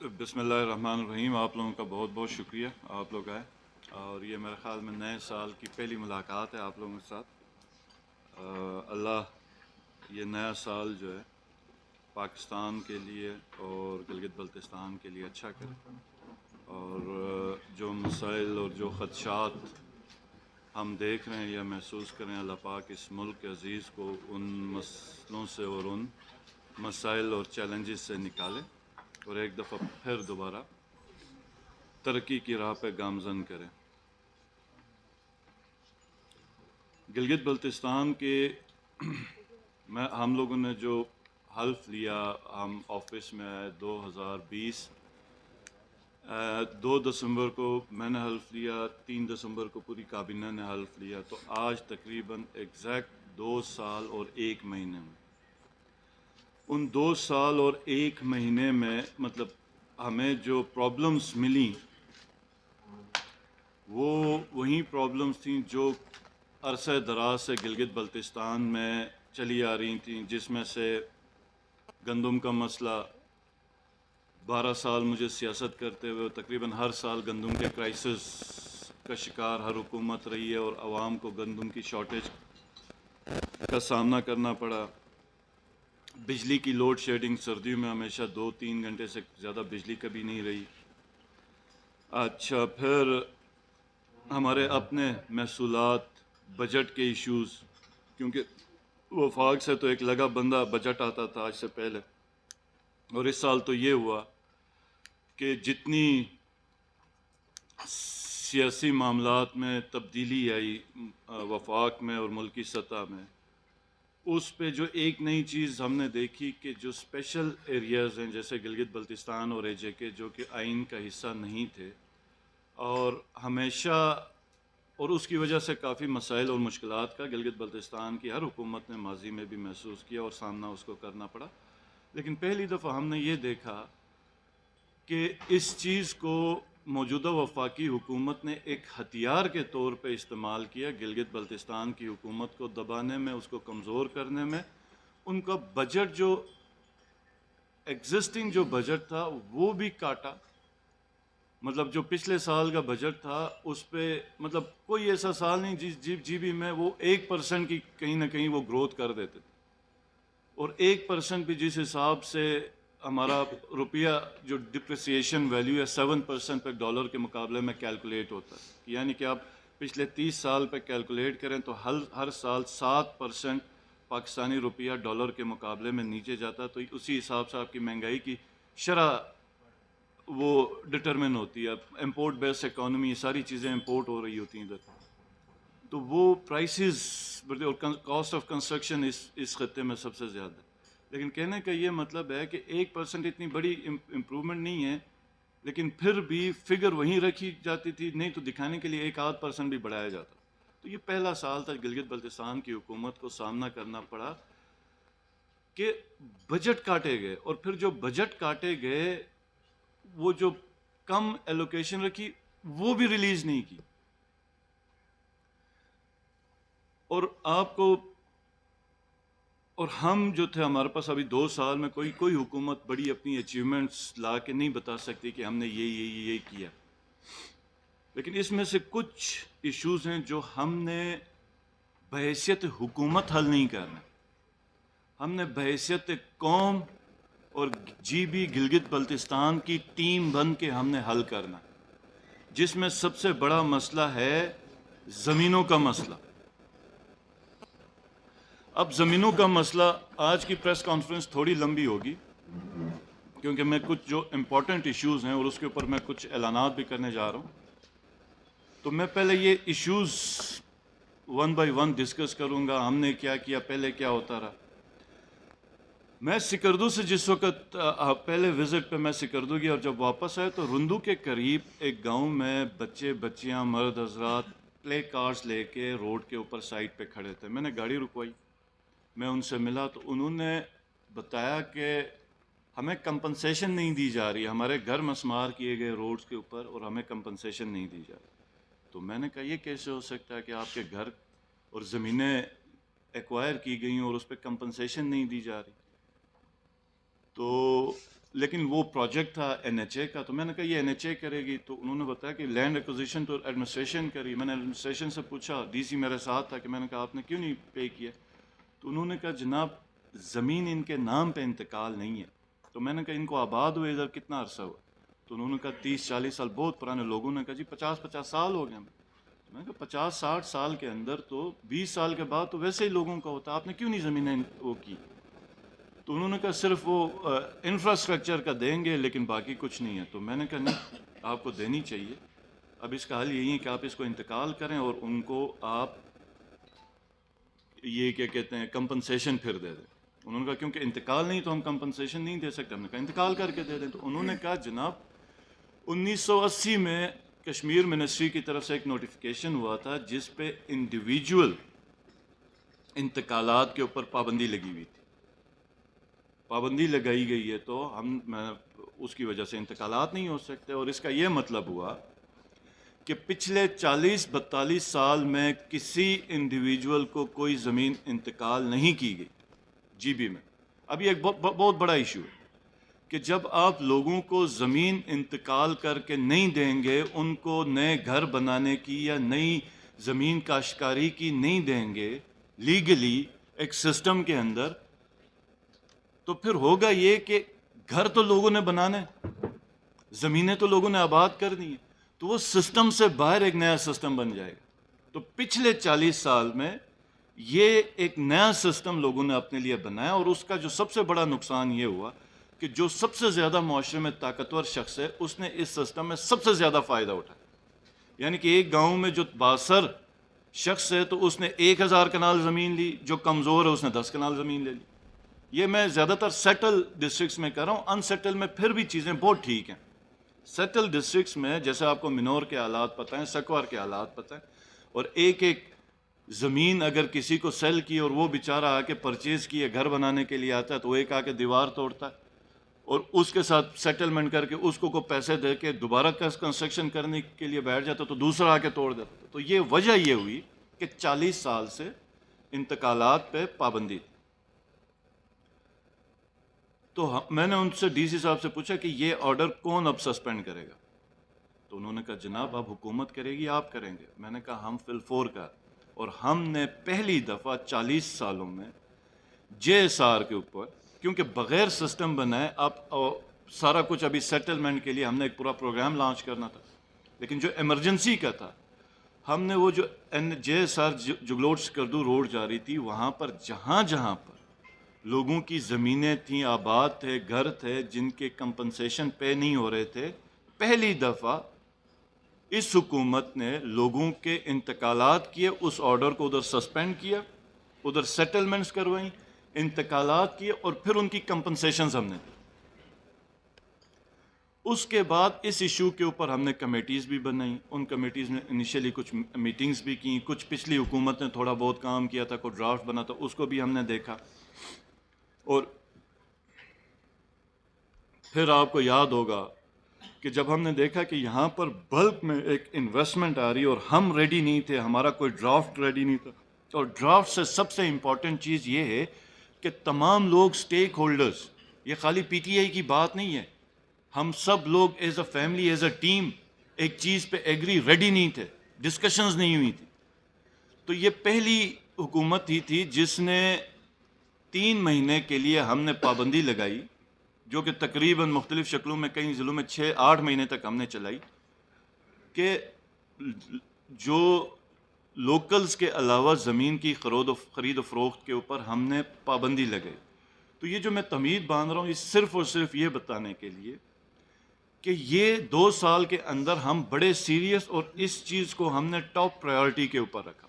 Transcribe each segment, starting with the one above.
بسم اللہ الرحمن الرحیم. آپ لوگوں کا بہت بہت شکریہ آپ لوگ آئے، اور یہ میرے خیال میں نئے سال کی پہلی ملاقات ہے آپ لوگوں کے ساتھ. اللہ یہ نیا سال جو ہے پاکستان کے لیے اور گلگت بلتستان کے لیے اچھا کرے، اور جو مسائل اور جو خدشات ہم دیکھ رہے ہیں یا محسوس کریں، اللہ پاک اس ملک عزیز کو ان مسئلوں سے اور ان مسائل اور چیلنجز سے نکالے، اور ایک دفعہ پھر دوبارہ ترقی کی راہ پہ گامزن کرے. گلگت بلتستان کے ہم لوگوں نے جو حلف لیا، ہم آفس میں آئے 2020 2 دسمبر کو میں نے حلف لیا، 3 دسمبر کو پوری کابینہ نے حلف لیا، تو آج تقریباً ایگزیکٹ 2 سال اور 1 مہینے میں، ان 2 سال اور 1 مہینے میں مطلب ہمیں جو پرابلمز ملیں وہ وہی پرابلمز تھیں جو عرصہ دراز سے گلگت بلتستان میں چلی آ رہی تھیں، جس میں سے گندم کا مسئلہ. 12 سال مجھے سیاست کرتے ہوئے تقریباً ہر سال گندم کے کرائسس کا شکار ہر حکومت رہی ہے، اور عوام کو گندم کی شارٹیج کا سامنا کرنا پڑا. بجلی کی لوڈ شیڈنگ سردیوں میں ہمیشہ 2-3 گھنٹے سے زیادہ بجلی کبھی نہیں رہی. اچھا، پھر ہمارے اپنے محصولات، بجٹ کے ایشوز، کیونکہ وفاق سے تو ایک لگا بندہ بجٹ آتا تھا آج سے پہلے، اور اس سال تو یہ ہوا کہ جتنی سیاسی معاملات میں تبدیلی آئی وفاق میں اور ملکی سطح میں، اس پہ جو ایک نئی چیز ہم نے دیکھی کہ جو اسپیشل ایریاز ہیں جیسے گلگت بلتستان اور اے جے کے، جو کہ آئین کا حصہ نہیں تھے، اور ہمیشہ، اور اس کی وجہ سے کافی مسائل اور مشکلات کا گلگت بلتستان کی ہر حکومت نے ماضی میں بھی محسوس کیا اور سامنا اس کو کرنا پڑا. لیکن پہلی دفعہ ہم نے یہ دیکھا کہ اس چیز کو موجودہ وفاقی حکومت نے ایک ہتھیار کے طور پہ استعمال کیا، گلگت بلتستان کی حکومت کو دبانے میں، اس کو کمزور کرنے میں. ان کا بجٹ، جو ایگزسٹنگ جو بجٹ تھا وہ بھی کاٹا. مطلب جو پچھلے سال کا بجٹ تھا اس پہ مطلب کوئی ایسا سال نہیں جس جی بی میں وہ 1% کی کہیں نہ کہیں وہ گروتھ کر دیتے تھے، اور 1% بھی جس حساب سے ہمارا روپیہ جو ڈپریسیشن ویلیو ہے 7% پہ ڈالر کے مقابلے میں کیلکولیٹ ہوتا ہے، یعنی کہ آپ پچھلے 30 سال پہ کیلکولیٹ کریں تو ہر سال 7% پاکستانی روپیہ ڈالر کے مقابلے میں نیچے جاتا ہے. تو اسی حساب سے آپ کی مہنگائی کی شرح وہ ڈٹرمن ہوتی ہے. امپورٹ بیس اکانومی، یہ ساری چیزیں امپورٹ ہو رہی ہوتی ہیں ادھر، تو وہ پرائسز اور کاسٹ آف کنسٹرکشن اس خطے میں سب سے زیادہ ہے. لیکن کہنے کا یہ مطلب ہے کہ 1% اتنی بڑی امپرومنٹ نہیں ہے، لیکن پھر بھی فگر وہیں رکھی جاتی تھی، نہیں تو دکھانے کے لیے 1-8% بھی بڑھایا جاتا. تو یہ پہلا سال تھا گلگت بلتستان کی حکومت کو سامنا کرنا پڑا کہ بجٹ کاٹے گئے، اور پھر جو بجٹ کاٹے گئے وہ جو کم ایلوکیشن رکھی وہ بھی ریلیز نہیں کی. اور آپ کو اور ہم جو تھے، ہمارے پاس ابھی 2 سال میں کوئی حکومت بڑی اپنی اچیومنٹس لا کے نہیں بتا سکتی کہ ہم نے یہ کیا. لیکن اس میں سے کچھ ایشوز ہیں جو ہم نے بحیثیت حکومت حل نہیں کرنا، ہم نے بحیثیت قوم اور جی بی گلگت بلتستان کی ٹیم بن کے ہم نے حل کرنا، جس میں سب سے بڑا مسئلہ ہے زمینوں کا مسئلہ. اب زمینوں کا مسئلہ، آج کی پریس کانفرنس تھوڑی لمبی ہوگی کیونکہ میں کچھ جو امپورٹنٹ ایشوز ہیں اور اس کے اوپر میں کچھ اعلانات بھی کرنے جا رہا ہوں. تو میں پہلے یہ ایشوز 1 بائی 1 ڈسکس کروں گا، ہم نے کیا کیا، پہلے کیا ہوتا رہا. میں سکردو سے جس وقت پہلے وزٹ پہ میں سکردو گیا، اور جب واپس آئے تو رندو کے قریب ایک گاؤں میں بچے بچیاں مرد حضرات پلے کارڈز لے کے روڈ کے اوپر سائڈ پہ کھڑے تھے. میں نے گاڑی رکوائی، میں ان سے ملا تو انہوں نے بتایا کہ ہمیں کمپنسیشن نہیں دی جا رہی، ہمارے گھر مسمار کیے گئے روڈز کے اوپر اور ہمیں کمپنسیشن نہیں دی جا رہی. تو میں نے کہا یہ کیسے ہو سکتا ہے کہ آپ کے گھر اور زمینیں ایکوائر کی گئی ہیں اور اس پہ کمپنسیشن نہیں دی جا رہی. تو لیکن وہ پروجیکٹ تھا NHA کا، تو میں نے کہا یہ NHA کرے گی، تو انہوں نے بتایا کہ لینڈ ایکوزیشن تو ایڈمنسٹریشن کری. میں نے ایڈمنسٹریشن سے پوچھا، DC میرے ساتھ تھا، کہ میں نے کہا آپ نے کیوں نہیں پے کیا؟ تو انہوں نے کہا جناب زمین ان کے نام پہ انتقال نہیں ہے. تو میں نے کہا ان کو آباد ہوئے ادھر کتنا عرصہ ہوا؟ تو انہوں نے کہا 30-40 سال. بہت پرانے لوگوں نے کہا جی 50 سال ہو گئے ہمیں. میں نے کہا 50-60 سال کے اندر تو 20 سال کے بعد تو ویسے ہی لوگوں کا ہوتا، آپ نے کیوں نہیں زمینیں وہ کی؟ تو انہوں نے کہا صرف وہ انفراسٹرکچر کا دیں گے لیکن باقی کچھ نہیں ہے. تو میں نے کہا نہیں، آپ کو دینی چاہیے. اب اس کا حل یہی ہے کہ آپ اس کو انتقال کریں اور ان کو آپ یہ کیا کہتے ہیں کمپنسیشن پھر دے دیں. انہوں نے کہا کیونکہ انتقال نہیں تو ہم کمپنسیشن نہیں دے سکتے. ہم نے کہا انتقال کر کے دے دیں. تو انہوں نے کہا جناب 1980 میں کشمیر منسٹری کی طرف سے ایک نوٹیفیکیشن ہوا تھا جس پہ انڈیویجول انتقالات کے اوپر پابندی لگی ہوئی تھی. پابندی لگائی گئی ہے تو ہم اس کی وجہ سے انتقالات نہیں ہو سکتے. اور اس کا یہ مطلب ہوا کہ پچھلے 40-42 سال میں کسی انڈیویجول کو کوئی زمین انتقال نہیں کی گئی GB میں. اب یہ ایک بہت بڑا ایشو ہے کہ جب آپ لوگوں کو زمین انتقال کر کے نہیں دیں گے، ان کو نئے گھر بنانے کی یا نئی زمین کاشتکاری کی نہیں دیں گے لیگلی ایک سسٹم کے اندر، تو پھر ہوگا یہ کہ گھر تو لوگوں نے بنانے، زمینیں تو لوگوں نے آباد کر دی ہیں، تو وہ سسٹم سے باہر ایک نیا سسٹم بن جائے گا. تو پچھلے 40 سال میں یہ ایک نیا سسٹم لوگوں نے اپنے لیے بنایا، اور اس کا جو سب سے بڑا نقصان یہ ہوا کہ جو سب سے زیادہ معاشرے میں طاقتور شخص ہے اس نے اس سسٹم میں سب سے زیادہ فائدہ اٹھایا. یعنی کہ ایک گاؤں میں جو باثر شخص ہے تو اس نے 1000 کنال زمین لی، جو کمزور ہے اس نے 10 کنال زمین لے لی. یہ میں زیادہ تر سیٹل ڈسٹرکٹس میں کر رہا ہوں. ان سیٹل میں پھر بھی چیزیں بہت ٹھیک ہیں. سیٹل ڈسٹرکٹس میں جیسے آپ کو منور کے حالات پتہ ہیں، سکوار کے حالات پتہ ہیں، اور ایک زمین اگر کسی کو سیل کی اور وہ بیچارہ آ کے پرچیز کیے گھر بنانے کے لیے آتا ہے تو ایک آ کے دیوار توڑتا ہے اور اس کے ساتھ سیٹلمنٹ کر کے اس کو پیسے دے کے دوبارہ کنسٹرکشن کرنے کے لیے بیٹھ جاتا تو دوسرا آ کے توڑ دیتا. تو یہ وجہ یہ ہوئی کہ 40 سال سے انتقالات پہ پابندی. تو میں نے ان سے DC صاحب سے پوچھا کہ یہ آرڈر کون اب سسپینڈ کرے گا؟ تو انہوں نے کہا جناب اب حکومت کرے گی، آپ کریں گے. میں نے کہا ہم فل کا، اور ہم نے پہلی دفعہ 40 سالوں میں JSR کے اوپر، کیونکہ بغیر سسٹم بنائے اب سارا کچھ ابھی سیٹلمنٹ کے لیے ہم نے ایک پورا پروگرام لانچ کرنا تھا، لیکن جو ایمرجنسی کا تھا ہم نے وہ جو JSR جگلوٹ سکردو روڈ جا رہی تھی وہاں پر جہاں جہاں پر لوگوں کی زمینیں تھیں، آباد تھے، گھر تھے جن کے کمپنسیشن پے نہیں ہو رہے تھے، پہلی دفعہ اس حکومت نے لوگوں کے انتقالات کیے، اس آرڈر کو ادھر سسپینڈ کیا، ادھر سیٹلمنٹس کروائیں، انتقالات کیے، اور پھر ان کی کمپنسیشنز ہم نے دی. اس کے بعد اس ایشو کے اوپر ہم نے کمیٹیز بھی بنائیں. ان کمیٹیز نے انیشیلی کچھ میٹنگز بھی کی، کچھ پچھلی حکومت نے تھوڑا بہت کام کیا تھا، کوئی ڈرافٹ بنا تھا، اس کو بھی ہم نے دیکھا. اور پھر آپ کو یاد ہوگا کہ جب ہم نے دیکھا کہ یہاں پر بلک میں ایک انویسٹمنٹ آ رہی اور ہم ریڈی نہیں تھے، ہمارا کوئی ڈرافٹ ریڈی نہیں تھا. اور ڈرافٹ سے سب سے امپورٹنٹ چیز یہ ہے کہ تمام لوگ سٹیک ہولڈرز، یہ خالی PTI کی بات نہیں ہے، ہم سب لوگ as a family, as a team ایک چیز پہ ایگری ریڈی نہیں تھے، ڈسکشنز نہیں ہوئی تھی. تو یہ پہلی حکومت ہی تھی جس نے 3 مہینے کے لیے ہم نے پابندی لگائی، جو کہ تقریباً مختلف شکلوں میں کئی ضلعوں میں 6-8 مہینے تک ہم نے چلائی، کہ جو لوکلز کے علاوہ زمین کی خرید و فروخت کے اوپر ہم نے پابندی لگائی. تو یہ جو میں تمہید باندھ رہا ہوں یہ صرف اور صرف یہ بتانے کے لیے کہ یہ 2 سال کے اندر ہم بڑے سیریس، اور اس چیز کو ہم نے ٹاپ پرائیورٹی کے اوپر رکھا،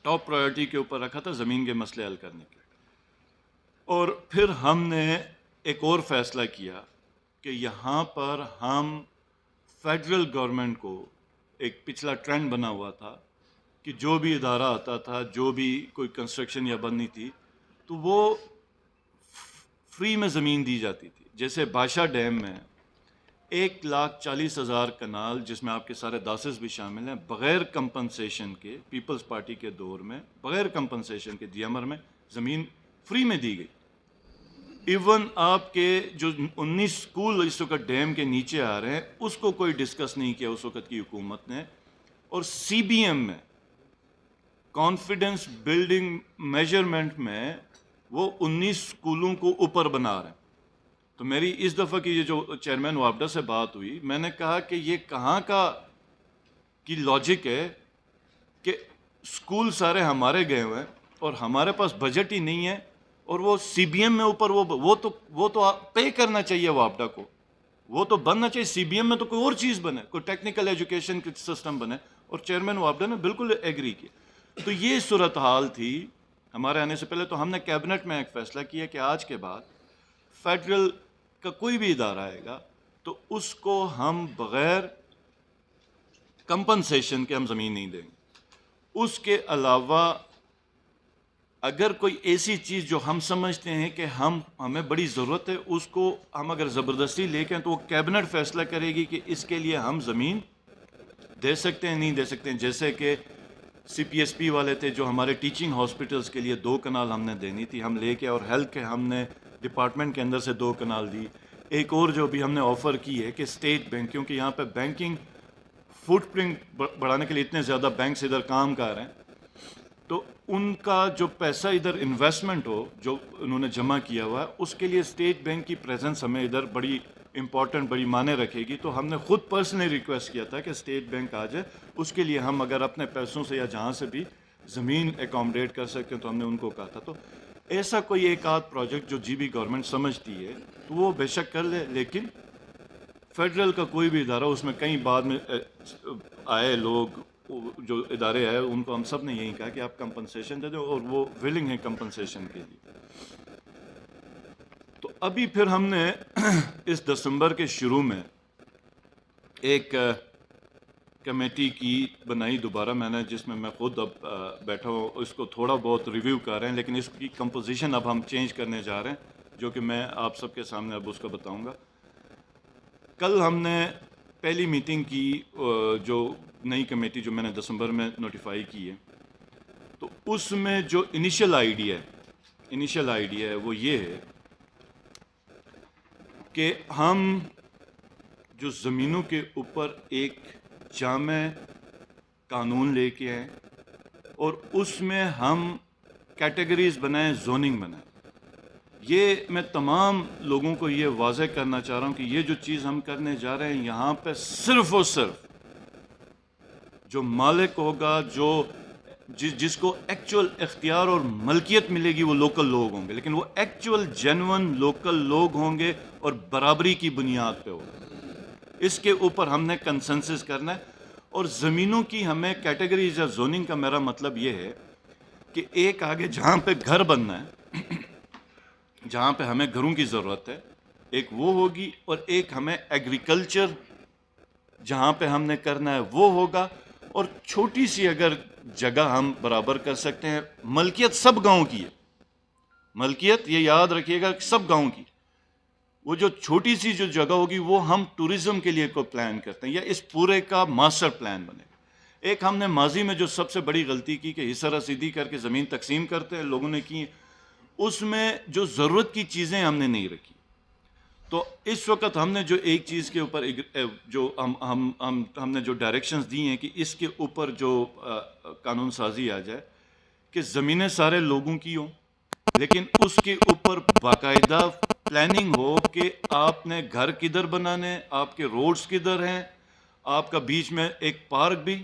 ٹاپ پرائیورٹی کے اوپر رکھا تھا زمین کے مسئلے حل کرنے کے. اور پھر ہم نے ایک اور فیصلہ کیا کہ یہاں پر ہم فیڈرل گورنمنٹ کو، ایک پچھلا ٹرینڈ بنا ہوا تھا کہ جو بھی ادارہ آتا تھا، جو بھی کوئی کنسٹرکشن یا بننی تھی تو وہ فری میں زمین دی جاتی تھی. جیسے بادشاہ ڈیم میں 1,40,000 کنال، جس میں آپ کے سارے داسز بھی شامل ہیں، بغیر کمپنسیشن کے، پیپلز پارٹی کے دور میں بغیر کمپنسیشن کے DMR میں زمین فری میں دی گئی. ایون آپ کے جو 19 اسکول اس وقت ڈیم کے نیچے آ رہے ہیں اس کو کوئی ڈسکس نہیں کیا اس وقت کی حکومت نے. اور سی بی ایم میں کانفیڈنس بلڈنگ میجرمنٹ میں وہ 19 اسکولوں کو اوپر بنا رہے ہیں. تو میری اس دفعہ کی یہ جو چیئرمین وابڈا سے بات ہوئی, میں نے کہا کہ یہ کہاں کا کی لاجک ہے کہ اسکول سارے ہمارے گئے ہوئے ہیں اور ہمارے پاس بجٹ ہی نہیں ہے, اور وہ سی بی ایم میں اوپر وہ تو پے کرنا چاہیے وابڈا کو, وہ تو بننا چاہیے سی بی ایم میں تو کوئی اور چیز بنے, کوئی ٹیکنیکل ایجوکیشن سسٹم بنے. اور چیئرمین وابڈا نے بالکل ایگری کیا. تو یہ صورتحال تھی ہمارے آنے سے پہلے. تو ہم نے کیبنٹ میں ایک فیصلہ کیا کہ آج کے بعد فیڈرل کا کوئی بھی ادارہ آئے گا تو اس کو ہم بغیر کمپنسیشن کے ہم زمین نہیں دیں گے. اس کے علاوہ اگر کوئی ایسی چیز جو ہم سمجھتے ہیں کہ ہمیں بڑی ضرورت ہے, اس کو ہم اگر زبردستی لے کے تو وہ کیبنٹ فیصلہ کرے گی کہ اس کے لیے ہم زمین دے سکتے ہیں نہیں دے سکتے ہیں. جیسے کہ سی پی ایس پی والے تھے جو ہمارے ٹیچنگ ہاسپٹلس کے لیے 2 کنال ہم نے دینی تھی, ہم لے کے, اور ہیلتھ کے ہم نے ڈپارٹمنٹ کے اندر سے 2 کنال دی. ایک اور جو بھی ہم نے آفر کی ہے کہ اسٹیٹ بینک, کیونکہ یہاں پہ بینکنگ فٹ پرنٹ بڑھانے کے لیے اتنے زیادہ بینکس ادھر کام کر رہے ہیں, تو ان کا جو پیسہ ادھر انویسٹمنٹ ہو جو انہوں نے جمع کیا ہوا ہے, اس کے لیے اسٹیٹ بینک کی پریزنس ہمیں ادھر بڑی امپورٹنٹ, بڑی معنی رکھے گی. تو ہم نے خود پرسنلی ریکویسٹ کیا تھا کہ اسٹیٹ بینک آ جائے, اس کے لیے ہم اگر اپنے پیسوں سے یا جہاں سے بھی زمین اکاموڈیٹ کر سکتے ہیں تو ہم نے ان کو کہا تھا. تو ایسا کوئی ایک آدھ پروجیکٹ جو جی بی گورنمنٹ سمجھتی ہے تو وہ بے شک کر لے, لیکن فیڈرل کا کوئی بھی ادارہ, اس میں کئی بعد میں آئے لوگ جو ادارے آئے, ان کو ہم سب نے یہی کہا کہ آپ کمپنسیشن دے دو, اور وہ ولنگ ہیں کمپنسیشن کے لیے. تو ابھی پھر ہم نے اس دسمبر کے شروع میں ایک کمیٹی کی بنائی دوبارہ میں نے, جس میں خود اب بیٹھا ہوں, اس کو تھوڑا بہت ریویو کر رہے ہیں, لیکن اس کی کمپوزیشن اب ہم چینج کرنے جا رہے ہیں, جو کہ میں آپ سب کے سامنے اب اس کو بتاؤں گا. کل ہم نے پہلی میٹنگ کی جو نئی کمیٹی جو میں نے دسمبر میں نوٹیفائی کی ہے, تو اس میں جو انیشل آئیڈیا ہے وہ یہ ہے کہ ہم جو زمینوں کے اوپر ایک جامع قانون لے کے آئیں, اور اس میں ہم کیٹیگریز بنائیں, زوننگ بنائیں. یہ میں تمام لوگوں کو یہ واضح کرنا چاہ رہا ہوں کہ یہ جو چیز ہم کرنے جا رہے ہیں, یہاں پہ صرف اور صرف جو مالک ہوگا, جو جس کو ایکچول اختیار اور ملکیت ملے گی, وہ لوکل لوگ ہوں گے, لیکن وہ ایکچول جینون لوکل لوگ ہوں گے اور برابری کی بنیاد پہ ہوگا. اس کے اوپر ہم نے کنسنسس کرنا ہے. اور زمینوں کی ہمیں کیٹیگریز یا زوننگ کا میرا مطلب یہ ہے کہ ایک آگے جہاں پہ گھر بننا ہے, جہاں پہ ہمیں گھروں کی ضرورت ہے, ایک وہ ہوگی, اور ایک ہمیں ایگریکلچر جہاں پہ ہم نے کرنا ہے وہ ہوگا. اور چھوٹی سی اگر جگہ ہم برابر کر سکتے ہیں, ملکیت سب گاؤں کی ہے, ملکیت یہ یاد رکھیے گا کہ سب گاؤں کی. وہ جو چھوٹی سی جو جگہ ہوگی وہ ہم ٹورزم کے لیے کوئی پلان کرتے ہیں, یا اس پورے کا ماسٹر پلان بنے. ایک ہم نے ماضی میں جو سب سے بڑی غلطی کی کہ حصہ رسیدی کر کے زمین تقسیم کرتے ہیں لوگوں نے کی, اس میں جو ضرورت کی چیزیں ہم نے نہیں رکھی. تو اس وقت ہم نے جو ایک چیز کے اوپر جو ہم نے جو ڈائریکشنز دی ہیں کہ اس کے اوپر جو قانون سازی آ جائے کہ زمینیں سارے لوگوں کی ہوں, لیکن اس کے اوپر باقاعدہ پلاننگ ہو کہ آپ نے گھر کدھر بنانے, آپ کے روڈز کدھر ہیں, آپ کا بیچ میں ایک پارک بھی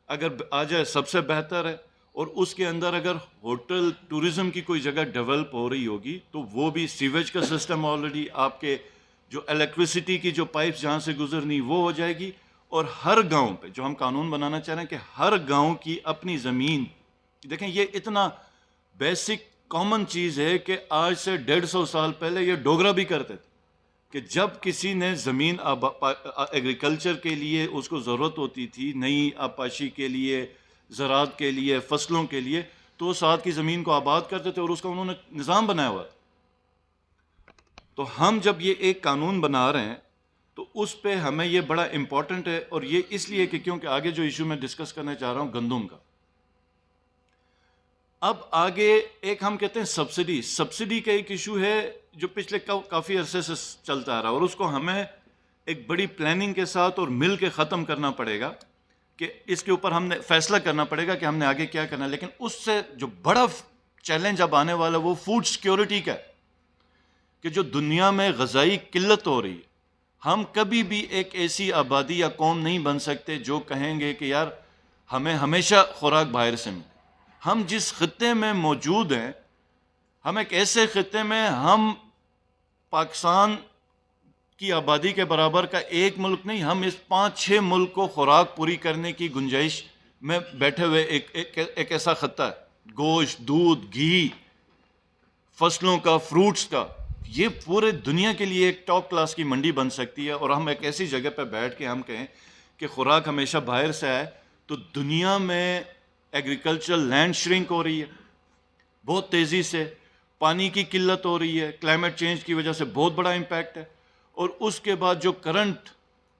اگر آ جائے سب سے بہتر ہے, اور اس کے اندر اگر ہوٹل ٹورزم کی کوئی جگہ ڈیولپ ہو رہی ہوگی تو وہ بھی سیویج کا سسٹم آلریڈی, آپ کے جو الیکٹریسٹی کی جو پائپس جہاں سے گزرنی وہ ہو جائے گی. اور ہر گاؤں پہ جو ہم قانون بنانا چاہ رہے ہیں کہ ہر گاؤں کی اپنی زمین, دیکھیں یہ اتنا بیسک کامن چیز ہے کہ آج سے 150 سال پہلے یہ ڈوگرا بھی کرتے تھے کہ جب کسی نے زمین ایگریکلچر کے لیے اس کو ضرورت ہوتی تھی, نئی آبپاشی کے لیے, زراعت کے لیے, فصلوں کے لیے, تو وہ ساتھ کی زمین کو آباد کرتے تھے اور اس کا انہوں نے نظام بنایا ہوا. تو ہم جب یہ ایک قانون بنا رہے ہیں تو اس پہ ہمیں یہ بڑا امپورٹنٹ ہے, اور یہ اس لیے کہ کیونکہ آگے جو ایشو میں ڈسکس کرنا چاہ رہا ہوں گندم کا, اب آگے ایک ہم کہتے ہیں سبسڈی کا ایک ایشو ہے جو پچھلے کافی عرصے سے چلتا آ رہا ہے، اور اس کو ہمیں ایک بڑی پلاننگ کے ساتھ اور مل کے ختم کرنا پڑے گا، کہ اس کے اوپر ہم نے فیصلہ کرنا پڑے گا کہ ہم نے آگے کیا کرنا ہے. لیکن اس سے جو بڑا چیلنج اب آنے والا وہ فوڈ سیکیورٹی کا ہے، کہ جو دنیا میں غذائی قلت ہو رہی ہے، ہم کبھی بھی ایک ایسی آبادی یا قوم نہیں بن سکتے جو کہیں گے کہ یار ہمیں ہمیشہ خوراک باہر سے ملے. ہم جس خطے میں موجود ہیں، ہم ایک ایسے خطے میں، ہم پاکستان کی آبادی کے برابر کا ایک ملک نہیں، ہم اس 5-6 ملک کو خوراک پوری کرنے کی گنجائش میں بیٹھے ہوئے ایک ایسا خطہ ہے. گوشت، دودھ، گھی، فصلوں کا، فروٹس کا، یہ پورے دنیا کے لیے ایک ٹاپ کلاس کی منڈی بن سکتی ہے. اور ہم ایک ایسی جگہ پہ بیٹھ کے ہم کہیں کہ خوراک ہمیشہ باہر سے آئے، تو دنیا میں ایگریکلچرل لینڈ شرنک ہو رہی ہے بہت تیزی سے، پانی کی قلت ہو رہی ہے، کلائمیٹ چینج کی وجہ سے بہت بڑا امپیکٹ ہے. اور اس کے بعد جو کرنٹ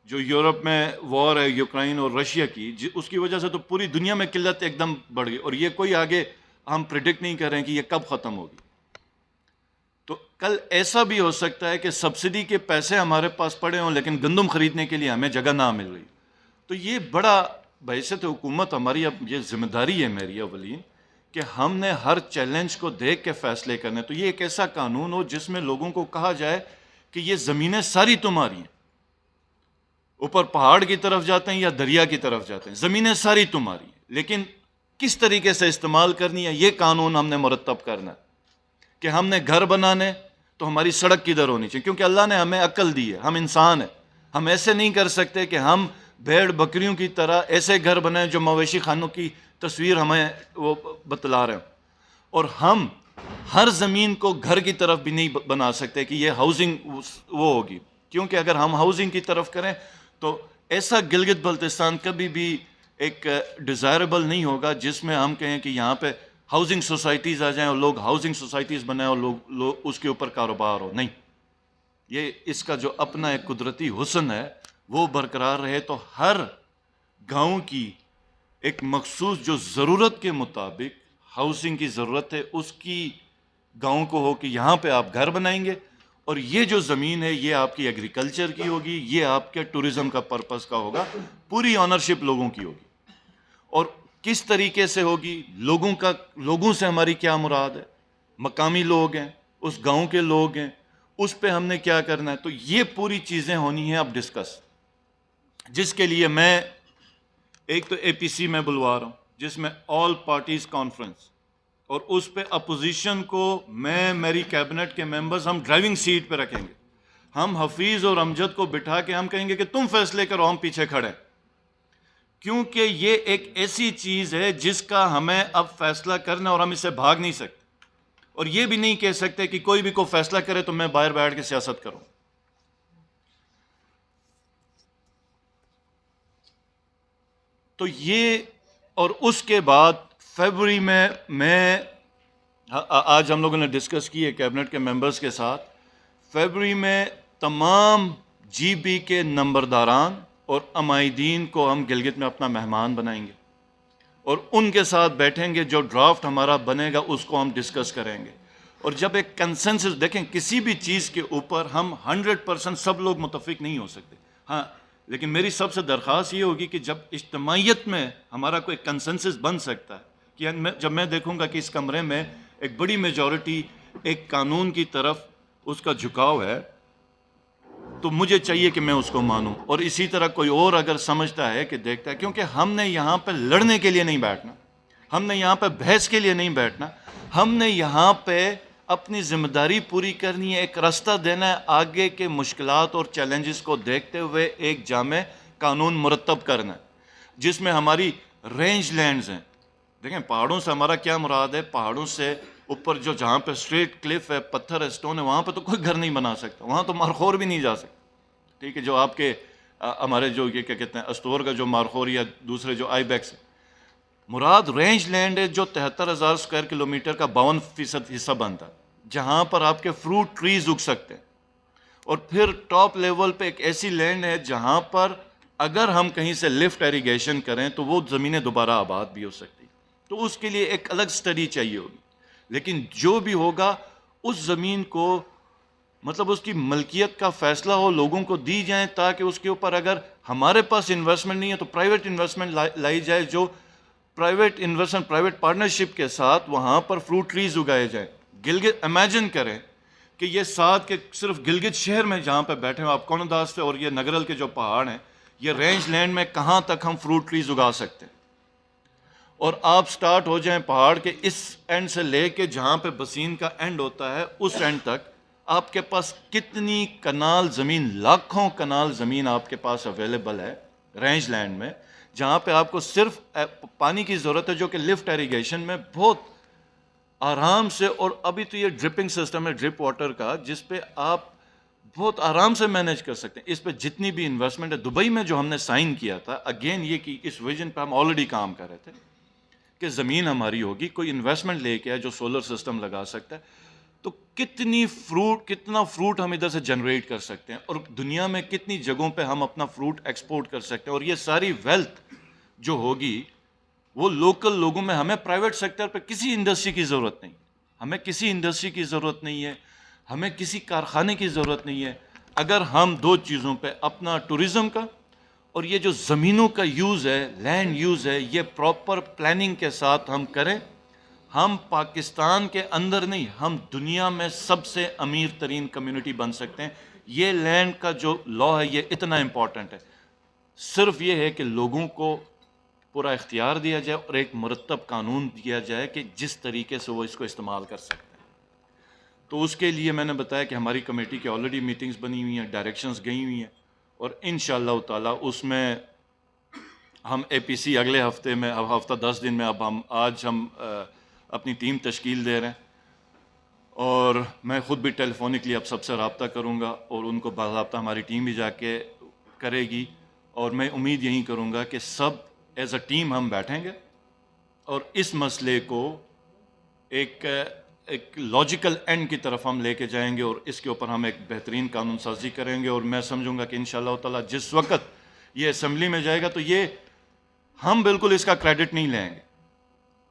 جو یورپ میں وار ہے یوکرائن اور رشیا کی، اس کی وجہ سے تو پوری دنیا میں قلت ایک دم بڑھ گئی، اور یہ کوئی آگے ہم پریڈکٹ نہیں کر رہے ہیں کہ یہ کب ختم ہوگی. تو کل ایسا بھی ہو سکتا ہے کہ سبسڈی کے پیسے ہمارے پاس پڑے ہوں لیکن گندم خریدنے کے لیے ہمیں جگہ نہ مل رہی. تو یہ بڑا بحیثیت حکومت ہماری اب یہ ذمہ داری ہے میری اولین، کہ ہم نے ہر چیلنج کو دیکھ کے فیصلے کرنے. تو یہ ایک ایسا قانون ہو جس میں لوگوں کو کہا جائے کہ یہ زمینیں ساری تمہاری ہیں، اوپر پہاڑ کی طرف جاتے ہیں یا دریا کی طرف جاتے ہیں، زمینیں ساری تمہاری ہیں، لیکن کس طریقے سے استعمال کرنی ہے یہ قانون ہم نے مرتب کرنا ہے. کہ ہم نے گھر بنانے تو ہماری سڑک کدھر ہونی چاہیے، کیونکہ اللہ نے ہمیں عقل دی ہے، ہم انسان ہیں. ہم ایسے نہیں کر سکتے کہ ہم بھیڑ بکریوں کی طرح ایسے گھر بنائیں جو مویشی خانوں کی تصویر ہمیں وہ بتلا رہے ہیں. اور ہم ہر زمین کو گھر کی طرف بھی نہیں بنا سکتے کہ یہ ہاؤسنگ وہ ہوگی، کیونکہ اگر ہم ہاؤسنگ کی طرف کریں تو ایسا گلگت بلتستان کبھی بھی ایک ڈیزائربل نہیں ہوگا جس میں ہم کہیں کہ یہاں پہ ہاؤسنگ سوسائٹیز آ جائیں اور لوگ ہاؤسنگ سوسائٹیز بنائیں اور لوگ اس کے اوپر کاروبار ہو. نہیں، یہ اس کا جو اپنا ایک قدرتی حسن ہے وہ برقرار رہے. تو ہر گاؤں کی ایک مخصوص جو ضرورت کے مطابق ہاؤسنگ کی ضرورت ہے، اس کی گاؤں کو ہو کہ یہاں پہ آپ گھر بنائیں گے، اور یہ جو زمین ہے یہ آپ کی ایگریکلچر کی ہوگی، یہ آپ کے ٹورزم کا پرپس کا ہوگا، پوری آنرشپ لوگوں کی ہوگی. اور کس طریقے سے ہوگی، لوگوں سے ہماری کیا مراد ہے، مقامی لوگ ہیں، اس گاؤں کے لوگ ہیں، اس پہ ہم نے کیا کرنا ہے. تو یہ پوری چیزیں ہونی ہیں اب ڈسکس، جس کے لیے میں ایک تو اے پی سی میں بلوا رہا ہوں جس میں آل پارٹیز کانفرنس، اور اس پہ اپوزیشن کو میں، میری کیبنٹ کے ممبرز، ہم ڈرائیونگ سیٹ پہ رکھیں گے. ہم حفیظ اور امجد کو بٹھا کے ہم کہیں گے کہ تم فیصلے کرو، ہم پیچھے کھڑے ہیں. کیونکہ یہ ایک ایسی چیز ہے جس کا ہمیں اب فیصلہ کرنا، اور ہم اس سے بھاگ نہیں سکتے، اور یہ بھی نہیں کہہ سکتے کہ کوئی بھی کو فیصلہ کرے تو میں باہر بیٹھ کے سیاست کروں. تو یہ، اور اس کے بعد فیبروری میں آج ہم لوگوں نے ڈسکس کی ہے کیبنٹ کے ممبرز کے ساتھ، فیبروری میں تمام جی بی کے نمبرداران اور عمائدین کو ہم گلگت میں اپنا مہمان بنائیں گے، اور ان کے ساتھ بیٹھیں گے. جو ڈرافٹ ہمارا بنے گا اس کو ہم ڈسکس کریں گے. اور جب ایک کنسنسس، دیکھیں کسی بھی چیز کے اوپر ہم 100% سب لوگ متفق نہیں ہو سکتے، ہاں، لیکن میری سب سے درخواست یہ ہوگی کہ جب اجتماعیت میں ہمارا کوئی کنسنسس بن سکتا ہے، کہ جب میں دیکھوں گا کہ اس کمرے میں ایک بڑی میجورٹی ایک قانون کی طرف اس کا جھکاؤ ہے، تو مجھے چاہیے کہ میں اس کو مانوں. اور اسی طرح کوئی اور اگر سمجھتا ہے کہ دیکھتا ہے، کیونکہ ہم نے یہاں پہ لڑنے کے لیے نہیں بیٹھنا، ہم نے یہاں پہ بحث کے لیے نہیں بیٹھنا، ہم نے یہاں پہ اپنی ذمہ داری پوری کرنی ہے، ایک راستہ دینا ہے، آگے کے مشکلات اور چیلنجز کو دیکھتے ہوئے ایک جامع قانون مرتب کرنا ہے جس میں ہماری رینج لینڈز ہیں. دیکھیں پہاڑوں سے ہمارا کیا مراد ہے، پہاڑوں سے اوپر جو جہاں پہ اسٹریٹ کلف ہے، پتھر ہے، اسٹون ہے، وہاں پہ تو کوئی گھر نہیں بنا سکتا، وہاں تو مارخور بھی نہیں جا سکتا. ٹھیک ہے، جو آپ کے ہمارے جو یہ کیا کہتے ہیں استور کا جو مارخور یا دوسرے جو آئی بیکس ہے، مراد رینج لینڈ ہے جو 73,000 اسکوائر کلومیٹر کا 52% حصہ بنتا ہے، جہاں پر آپ کے فروٹ ٹریز اگ سکتے ہیں. اور پھر ٹاپ لیول پہ ایک ایسی لینڈ ہے جہاں پر اگر ہم کہیں سے لفٹ ایریگیشن کریں تو وہ زمینیں دوبارہ آباد بھی ہو سکتی. تو اس کے لیے ایک الگ سٹڈی چاہیے ہوگی. لیکن جو بھی ہوگا اس زمین کو مطلب اس کی ملکیت کا فیصلہ ہو, لوگوں کو دی جائیں, تاکہ اس کے اوپر اگر ہمارے پاس انویسٹمنٹ نہیں ہے تو پرائیویٹ انویسٹمنٹ لائی جائے, جو پرائیویٹ انویسٹمنٹ پرائیویٹ پارٹنرشپ کے ساتھ وہاں پر فروٹ ٹریز اگائے جائیں. گلگت امیجن کریں کہ یہ ساتھ کے صرف گلگت شہر میں جہاں پہ بیٹھے ہیں آپ کونوداس سے اور یہ نگرل کے جو پہاڑ ہیں, یہ رینج لینڈ میں کہاں تک ہم فروٹ ٹریز اگا سکتے ہیں. اور آپ سٹارٹ ہو جائیں پہاڑ کے اس اینڈ سے لے کے جہاں پہ بسین کا اینڈ ہوتا ہے اس اینڈ تک, آپ کے پاس کتنی کنال زمین, لاکھوں کنال زمین آپ کے پاس اویلیبل ہے رینج لینڈ میں, جہاں پہ آپ کو صرف پانی کی ضرورت ہے, جو کہ لفٹ ایریگیشن میں بہت آرام سے, اور ابھی تو یہ ڈرپنگ سسٹم ہے ڈرپ واٹر کا, جس پہ آپ بہت آرام سے مینیج کر سکتے ہیں. اس پہ جتنی بھی انویسٹمنٹ ہے, دبئی میں جو ہم نے سائن کیا تھا, اگین یہ کہ اس ویژن پہ ہم آلریڈی کام کر رہے تھے کہ زمین ہماری ہوگی, کوئی انویسٹمنٹ لے کے آئے جو سولر سسٹم لگا سکتا ہے, تو کتنا فروٹ ہم ادھر سے جنریٹ کر سکتے ہیں, اور دنیا میں کتنی جگہوں پہ ہم اپنا فروٹ ایکسپورٹ کر سکتے ہیں. اور یہ ساری ویلتھ جو ہوگی وہ لوکل لوگوں میں, ہمیں پرائیویٹ سیکٹر پہ کسی انڈسٹری کی ضرورت نہیں, ہمیں کسی انڈسٹری کی ضرورت نہیں ہے, ہمیں کسی کارخانے کی ضرورت نہیں ہے. اگر ہم دو چیزوں پہ, اپنا ٹورزم کا اور یہ جو زمینوں کا یوز ہے, لینڈ یوز ہے, یہ پراپر پلاننگ کے ساتھ ہم کریں, ہم پاکستان کے اندر نہیں, ہم دنیا میں سب سے امیر ترین کمیونٹی بن سکتے ہیں. یہ لینڈ کا جو لا ہے یہ اتنا امپورٹنٹ ہے, صرف یہ ہے کہ لوگوں کو پورا اختیار دیا جائے اور ایک مرتب قانون دیا جائے کہ جس طریقے سے وہ اس کو استعمال کر سکتے ہیں. تو اس کے لیے میں نے بتایا کہ ہماری کمیٹی کی آلریڈی میٹنگز بنی ہوئی ہیں, ڈائریکشنز گئی ہوئی ہیں, اور انشاءاللہ تعالیٰ اس میں ہم اے پی سی اگلے ہفتے میں, اب ہفتہ 10 دن میں, آج ہم اپنی ٹیم تشکیل دے رہے ہیں, اور میں خود بھی ٹیلی فونکلی اب سب سے رابطہ کروں گا, اور ان کو باضابطہ ہماری ٹیم بھی جا کے کرے گی. اور میں امید یہی کروں گا کہ سب ایز اے ٹیم ہم بیٹھیں گے اور اس مسئلے کو ایک لاجیکل اینڈ کی طرف ہم لے کے جائیں گے, اور اس کے اوپر ہم ایک بہترین قانون سازی کریں گے. اور میں سمجھوں گا کہ انشاءاللہ تعالیٰ جس وقت یہ اسمبلی میں جائے گا تو یہ ہم بالکل اس کا کریڈٹ نہیں لیں گے,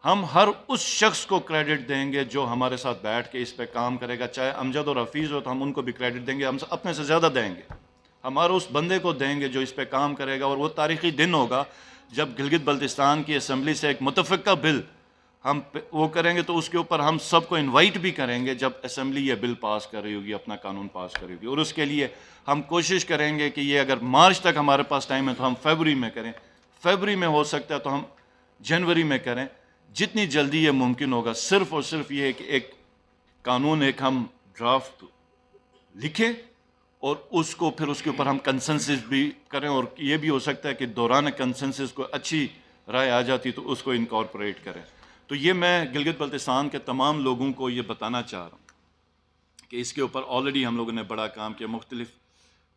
ہم ہر اس شخص کو کریڈٹ دیں گے جو ہمارے ساتھ بیٹھ کے اس پہ کام کرے گا. چاہے امجد اور حفیظ ہو تو ہم ان کو بھی کریڈٹ دیں گے, ہم اپنے سے زیادہ دیں گے, ہمارے اس بندے کو دیں گے جو اس پہ کام کرے گا. اور وہ تاریخی دن ہوگا جب گلگت بلتستان کی اسمبلی سے ایک متفقہ بل ہم وہ کریں گے, تو اس کے اوپر ہم سب کو انوائٹ بھی کریں گے جب اسمبلی یہ بل پاس کر رہی ہوگی, اپنا قانون پاس کر رہی ہوگی. اور اس کے لیے ہم کوشش کریں گے کہ یہ اگر مارچ تک ہمارے پاس ٹائم ہے تو ہم فیبری میں کریں, فیبری میں ہو سکتا ہے تو ہم جنوری میں کریں, جتنی جلدی یہ ممکن ہوگا. صرف اور صرف یہ ہے کہ ایک قانون, ایک ہم ڈرافٹ لکھیں اور اس کو پھر اس کے اوپر ہم کنسنسس بھی کریں, اور یہ بھی ہو سکتا ہے کہ دوران کنسنسس کو اچھی رائے آ جاتی تو اس کو انکارپوریٹ کریں. تو یہ میں گلگت بلتستان کے تمام لوگوں کو یہ بتانا چاہ رہا ہوں کہ اس کے اوپر آلریڈی ہم لوگوں نے بڑا کام کیا, مختلف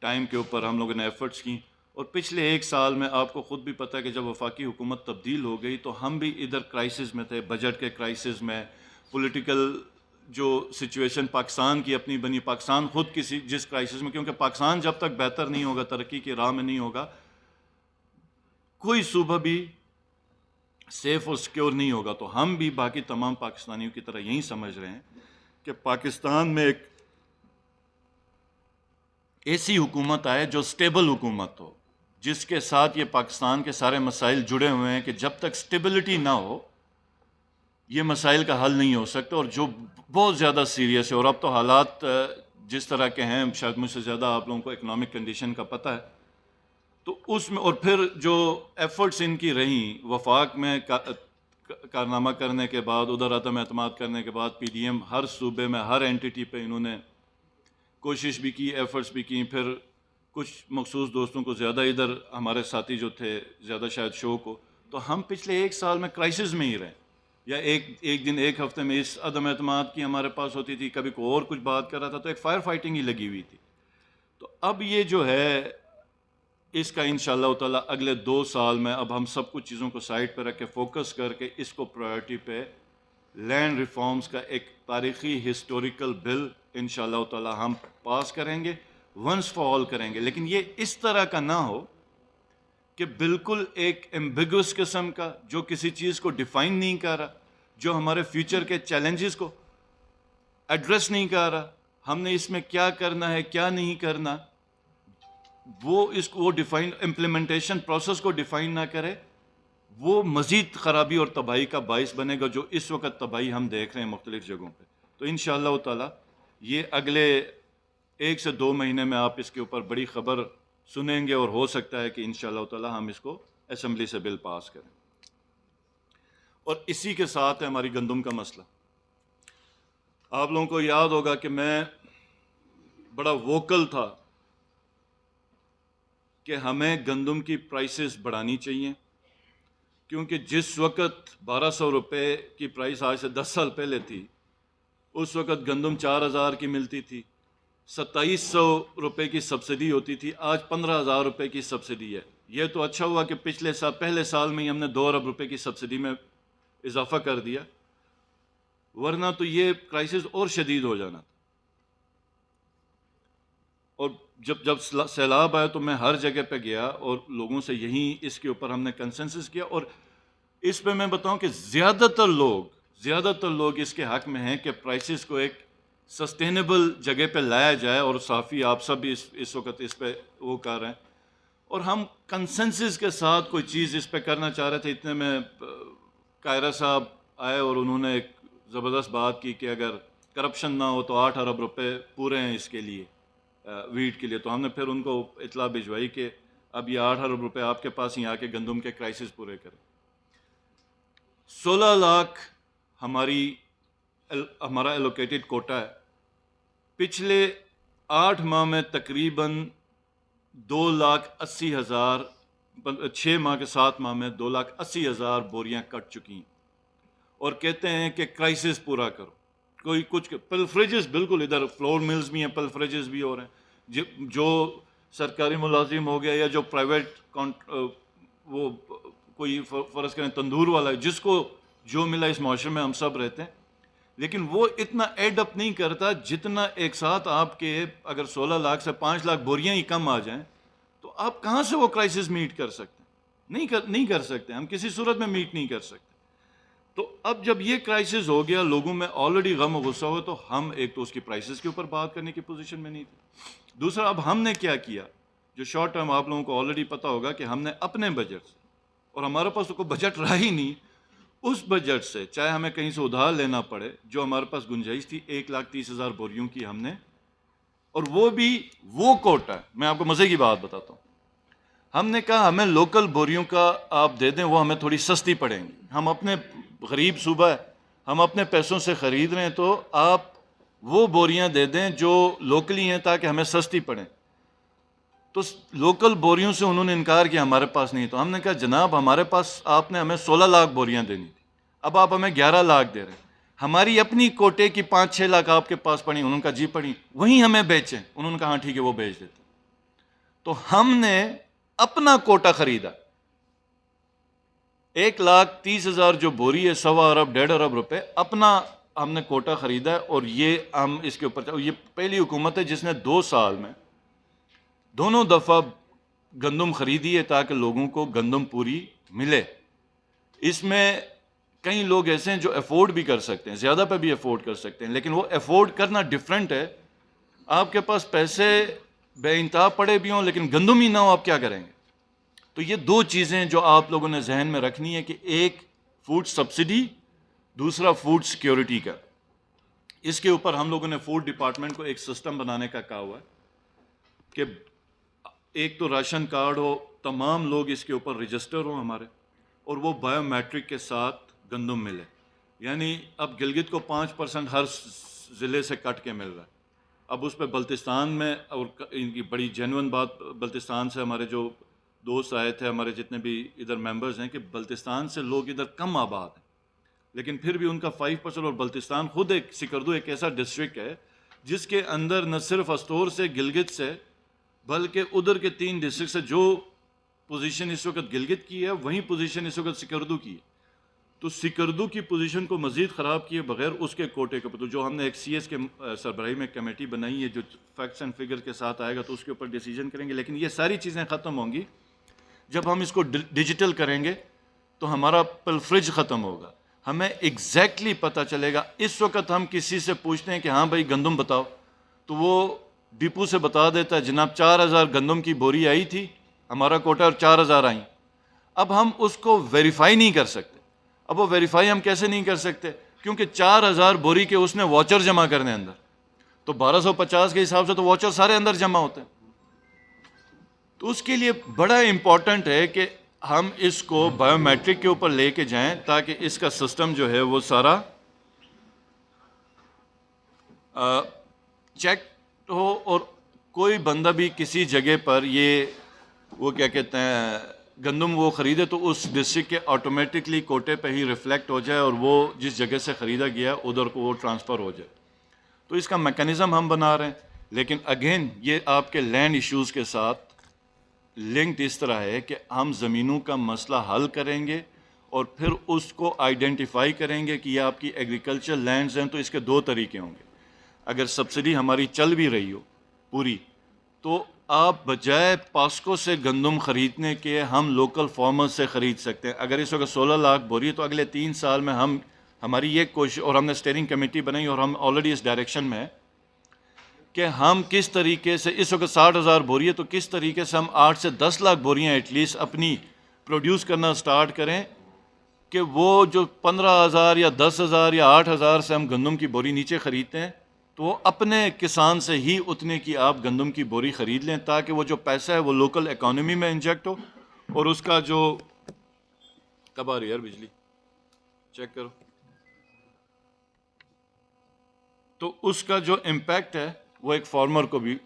ٹائم کے اوپر ہم لوگوں نے ایفرٹس کی. اور پچھلے ایک سال میں آپ کو خود بھی پتہ ہے کہ جب وفاقی حکومت تبدیل ہو گئی تو ہم بھی ادھر کرائسس میں تھے, بجٹ کے کرائسس میں, پولیٹیکل جو سچویشن پاکستان کی اپنی بنی, پاکستان خود کسی جس کرائسس میں, کیونکہ پاکستان جب تک بہتر نہیں ہوگا, ترقی کی راہ میں نہیں ہوگا, کوئی صوبہ بھی سیف اور سیکیور نہیں ہوگا. تو ہم بھی باقی تمام پاکستانیوں کی طرح یہی سمجھ رہے ہیں کہ پاکستان میں ایک ایسی حکومت آئے جو سٹیبل حکومت ہو, جس کے ساتھ یہ پاکستان کے سارے مسائل جڑے ہوئے ہیں, کہ جب تک سٹیبلٹی نہ ہو یہ مسائل کا حل نہیں ہو سکتا, اور جو بہت زیادہ سیریس ہے. اور اب تو حالات جس طرح کے ہیں, شاید مجھ سے زیادہ آپ لوگوں کو اکنامک کنڈیشن کا پتہ ہے, تو اس میں, اور پھر جو ایفرٹس ان کی رہیں وفاق میں کارنامہ کرنے کے بعد, ادھر عدم اعتماد کرنے کے بعد, پی ڈی ایم ہر صوبے میں ہر اینٹی پہ انہوں نے کوشش بھی کی, ایفرٹس بھی کی. پھر کچھ مخصوص دوستوں کو زیادہ, ادھر ہمارے ساتھی جو تھے زیادہ شاید شوق ہو, تو ہم پچھلے ایک سال میں کرائسس میں ہی رہے, یا ایک دن ایک ہفتے میں اس عدم اعتماد کی ہمارے پاس ہوتی تھی, کبھی کوئی اور کچھ بات کر رہا تھا, تو ایک فائر فائٹنگ ہی لگی ہوئی تھی. تو اب یہ جو ہے اس کا انشاءاللہ تعالیٰ اگلے 2 سال میں اب ہم سب کچھ چیزوں کو سائڈ پہ رکھ کے فوکس کر کے اس کو پرائیورٹی پہ لینڈ ریفارمز کا ایک تاریخی ہسٹوریکل بل انشاءاللہ تعالیٰ ہم پاس کریں گے, ونس فار آل کریں گے. لیکن یہ اس طرح کا نہ ہو کہ بالکل ایک ایمبیگوس قسم کا، جو کسی چیز کو ڈیفائن نہیں کر رہا، جو ہمارے فیوچر کے چیلنجز کو ایڈریس نہیں کر رہا، ہم نے اس میں کیا کرنا ہے کیا نہیں کرنا، وہ ڈیفائن امپلیمنٹیشن پروسیس کو ڈیفائن نہ کرے، وہ مزید خرابی اور تباہی کا باعث بنے گا، جو اس وقت تباہی ہم دیکھ رہے ہیں مختلف جگہوں پہ. تو انشاءاللہ تعالی یہ اگلے 1 سے 2 مہینے میں آپ اس کے اوپر بڑی خبر سنیں گے، اور ہو سکتا ہے کہ انشاءاللہ تعالی ہم اس کو اسمبلی سے بل پاس کریں. اور اسی کے ساتھ ہے ہماری گندم کا مسئلہ. آپ لوگوں کو یاد ہوگا کہ میں بڑا ووکل تھا کہ ہمیں گندم کی پرائسز بڑھانی چاہیے، کیونکہ جس وقت 1200 روپے کی پرائس آج سے 10 سال پہلے تھی، اس وقت گندم 4000 کی ملتی تھی، 2700 روپے کی سبسڈی ہوتی تھی، آج 15000 روپے کی سبسڈی ہے. یہ تو اچھا ہوا کہ پہلے سال میں ہی ہم نے 2 ارب روپے کی سبسڈی میں اضافہ کر دیا، ورنہ تو یہ کرائسس اور شدید ہو جانا تھا. اور جب سیلاب آیا تو میں ہر جگہ پہ گیا اور لوگوں سے یہی اس کے اوپر ہم نے کنسنسس کیا. اور اس پہ میں بتاؤں کہ زیادہ تر لوگ اس کے حق میں ہیں کہ پرائسز کو ایک سسٹینیبل جگہ پہ لایا جائے. اور صافی آپ سب بھی اس وقت اس پہ وہ کر رہے ہیں، اور ہم کنسنسس کے ساتھ کوئی چیز اس پہ کرنا چاہ رہے تھے. اتنے میں قاہرہ صاحب آئے اور انہوں نے ایک زبردست بات کی کہ اگر کرپشن نہ ہو تو 8 ارب روپے پورے ہیں اس کے لیے، ویٹ کے لیے. تو ہم نے پھر ان کو اطلاع بھجوائی کہ اب یہ 8 ارب روپے آپ کے پاس ہی آ کے گندم کے کرائسس پورے کریں. 16 لاکھ ہمارا ایلوکیٹڈ کوٹا ہے. پچھلے 8 ماہ میں تقریباً 2,80,000، 6 ماہ کے 7 ماہ میں 2,80,000 بوریاں کٹ چکی ہیں، اور کہتے ہیں کہ کرائسس پورا کرو. کوئی کچھ پلفریجز، بالکل ادھر فلور ملز بھی ہیں، پلفریجز بھی ہو رہے ہیں. جو سرکاری ملازم ہو گیا یا جو پرائیویٹ وہ کوئی فرض کریں تندور والا ہے، جس کو جو ملا، اس معاشرے میں ہم سب رہتے ہیں، لیکن وہ اتنا ایڈ اپ نہیں کرتا جتنا ایک ساتھ آپ کے اگر 16 لاکھ سے 5 لاکھ بوریاں ہی کم آ جائیں تو آپ کہاں سے وہ کرائسس میٹ کر سکتے ہیں؟ نہیں کر سکتے، ہم کسی صورت میں میٹ نہیں کر سکتے. تو اب جب یہ کرائسس ہو گیا، لوگوں میں آلریڈی غم و غصہ ہوا، تو ہم ایک تو اس کی پرائسز کے اوپر بات کرنے کی پوزیشن میں نہیں تھے. دوسرا، اب ہم نے کیا کیا، جو شارٹ ٹرم آپ لوگوں کو آلریڈی پتہ ہوگا کہ ہم نے اپنے بجٹ سے، اور ہمارے پاس تو کوئی بجٹ رہا ہی نہیں، اس بجٹ سے چاہے ہمیں کہیں سے ادھار لینا پڑے، جو ہمارے پاس گنجائش تھی 1,30,000 بوریوں کی، ہم نے، اور وہ بھی وہ کوٹا ہے. میں آپ کو مزے کی بات بتاتا ہوں. ہم نے کہا ہمیں لوکل بوریوں کا آپ دے دیں، وہ ہمیں تھوڑی سستی پڑیں گی. ہم اپنے غریب صوبہ ہے، ہم اپنے پیسوں سے خرید رہے ہیں، تو آپ وہ بوریاں دے دیں جو لوکلی ہیں تاکہ ہمیں سستی پڑیں. تو لوکل بوریوں سے انہوں نے انکار کیا، ہمارے پاس نہیں. تو ہم نے کہا جناب ہمارے پاس آپ نے ہمیں 16 لاکھ بوریاں دینی تھی، اب آپ ہمیں 11 لاکھ دے رہے ہیں. ہماری اپنی کوٹے کی 5-6 لاکھ آپ کے پاس پڑی. انہوں نے کہا جی پڑی، وہیں ہمیں بیچیں. انہوں نے کہا ہاں ٹھیک ہے، وہ بیچ دیتے. تو ہم نے اپنا کوٹا خریدا، 1,30,000 جو بوری ہے، 1.25 ارب 1.5 ارب روپے اپنا ہم نے کوٹا خریدا ہے. اور یہ ہم اس کے اوپر، یہ پہلی حکومت ہے جس نے 2 سال میں دونوں دفعہ گندم خریدی ہے تاکہ لوگوں کو گندم پوری ملے. اس میں کئی لوگ ایسے ہیں جو افورڈ بھی کر سکتے ہیں، زیادہ پہ بھی افورڈ کر سکتے ہیں، لیکن وہ افورڈ کرنا ڈیفرنٹ ہے. آپ کے پاس پیسے بے انتہا پڑے بھی ہوں لیکن گندم ہی نہ ہو، آپ کیا کریں گے؟ تو یہ 2 چیزیں جو آپ لوگوں نے ذہن میں رکھنی ہے کہ ایک فوڈ سبسڈی، دوسرا فوڈ سیکیورٹی کا. اس کے اوپر ہم لوگوں نے فوڈ ڈپارٹمنٹ کو ایک سسٹم بنانے کا کہا ہوا ہے کہ ایک تو راشن کارڈ ہو، تمام لوگ اس کے اوپر رجسٹر ہوں ہمارے، اور وہ بایو میٹرک کے ساتھ گندم ملے. یعنی اب گلگت کو 5% ہر ضلع سے کٹ کے مل رہا ہے. اب اس پہ بلتستان میں، اور ان کی بڑی جینون بات، بلتستان سے ہمارے جو دوست آئے تھے، ہمارے جتنے بھی ادھر ممبرز ہیں، کہ بلتستان سے لوگ ادھر کم آباد ہیں، لیکن پھر بھی ان کا 5%. اور بلتستان خود ایک سکردو ایک ایسا ڈسٹرکٹ ہے جس کے اندر نہ صرف استور سے، گلگت سے، بلکہ ادھر کے 3 ڈسٹرکٹ سے جو پوزیشن اس وقت گلگت کی ہے، وہیں پوزیشن اس وقت سکردو کی ہے. تو سکردو کی پوزیشن کو مزید خراب کیے بغیر اس کے کوٹے کے اوپر، جو ہم نے ایک سی ایس کے سربراہی میں کمیٹی بنائی ہے جو فیکٹس اینڈ فگر کے ساتھ آئے گا تو اس کے اوپر ڈیسیجن کریں گے. لیکن یہ ساری چیزیں ختم ہوں گی جب ہم اس کو ڈیجیٹل کریں گے تو ہمارا پلفریج ختم ہوگا. ہمیں ایگزیکٹلی پتہ چلے گا. اس وقت ہم کسی سے پوچھتے ہیں کہ ہاں بھائی گندم بتاؤ, تو وہ ڈپو سے بتا دیتا ہے جناب 4,000 گندم کی بوری آئی تھی, ہمارا کوٹا 4,000 آئیں. اب ہم اس کو ویریفائی نہیں کر سکتے. اب وہ ویریفائی ہم کیسے نہیں کر سکتے؟ کیونکہ 4,000 بوری کے اس نے واچر جمع کرنے اندر, تو 1,250 کے حساب سے تو واچر سارے اندر جمع ہوتے ہیں. تو اس کے لیے بڑا امپورٹنٹ ہے کہ ہم اس کو بایو میٹرک کے اوپر لے کے جائیں تاکہ اس کا سسٹم جو ہے وہ سارا چیک ہو, اور کوئی بندہ بھی کسی جگہ پر یہ وہ کیا کہتے ہیں گندم وہ خریدے تو اس ڈسٹرکٹ کے آٹومیٹکلی کوٹے پہ ہی ریفلیکٹ ہو جائے اور وہ جس جگہ سے خریدا گیا ادھر کو وہ ٹرانسفر ہو جائے. تو اس کا میکانزم ہم بنا رہے ہیں, لیکن اگین یہ آپ کے لینڈ ایشوز کے ساتھ لنکڈ اس طرح ہے کہ ہم زمینوں کا مسئلہ حل کریں گے اور پھر اس کو آئیڈینٹیفائی کریں گے کہ یہ آپ کی ایگریکلچر لینڈز ہیں. تو اس کے 2 طریقے ہوں گے. اگر سبسڈی ہماری چل بھی رہی ہو پوری, تو آپ بجائے پاسکو سے گندم خریدنے کے ہم لوکل فارمر سے خرید سکتے ہیں. اگر اس وقت 16 لاکھ بوری ہے تو اگلے 3 سال میں ہماری یہ کوشش, اور ہم نے اسٹیئرنگ کمیٹی بنائی اور ہم آلریڈی اس ڈائریکشن میں ہیں کہ ہم کس طریقے سے, اس وقت 60,000 بوری ہے تو کس طریقے سے ہم 8 سے 10 لاکھ بوریاں ایٹ لیسٹ اپنی پروڈیوس کرنا سٹارٹ کریں کہ وہ جو 15,000 یا 10,000 یا 8,000 سے ہم گندم کی بوری نیچے خریدتے ہیں تو وہ اپنے کسان سے ہی اتنے کی آپ گندم کی بوری خرید لیں, تاکہ وہ جو پیسہ ہے وہ لوکل اکانومی میں انجیکٹ ہو. اور اس کا جو کب آ رہی ہے یار بجلی چیک کرو, تو اس کا جو امپیکٹ ہے وہ ایک فارمر کو بھی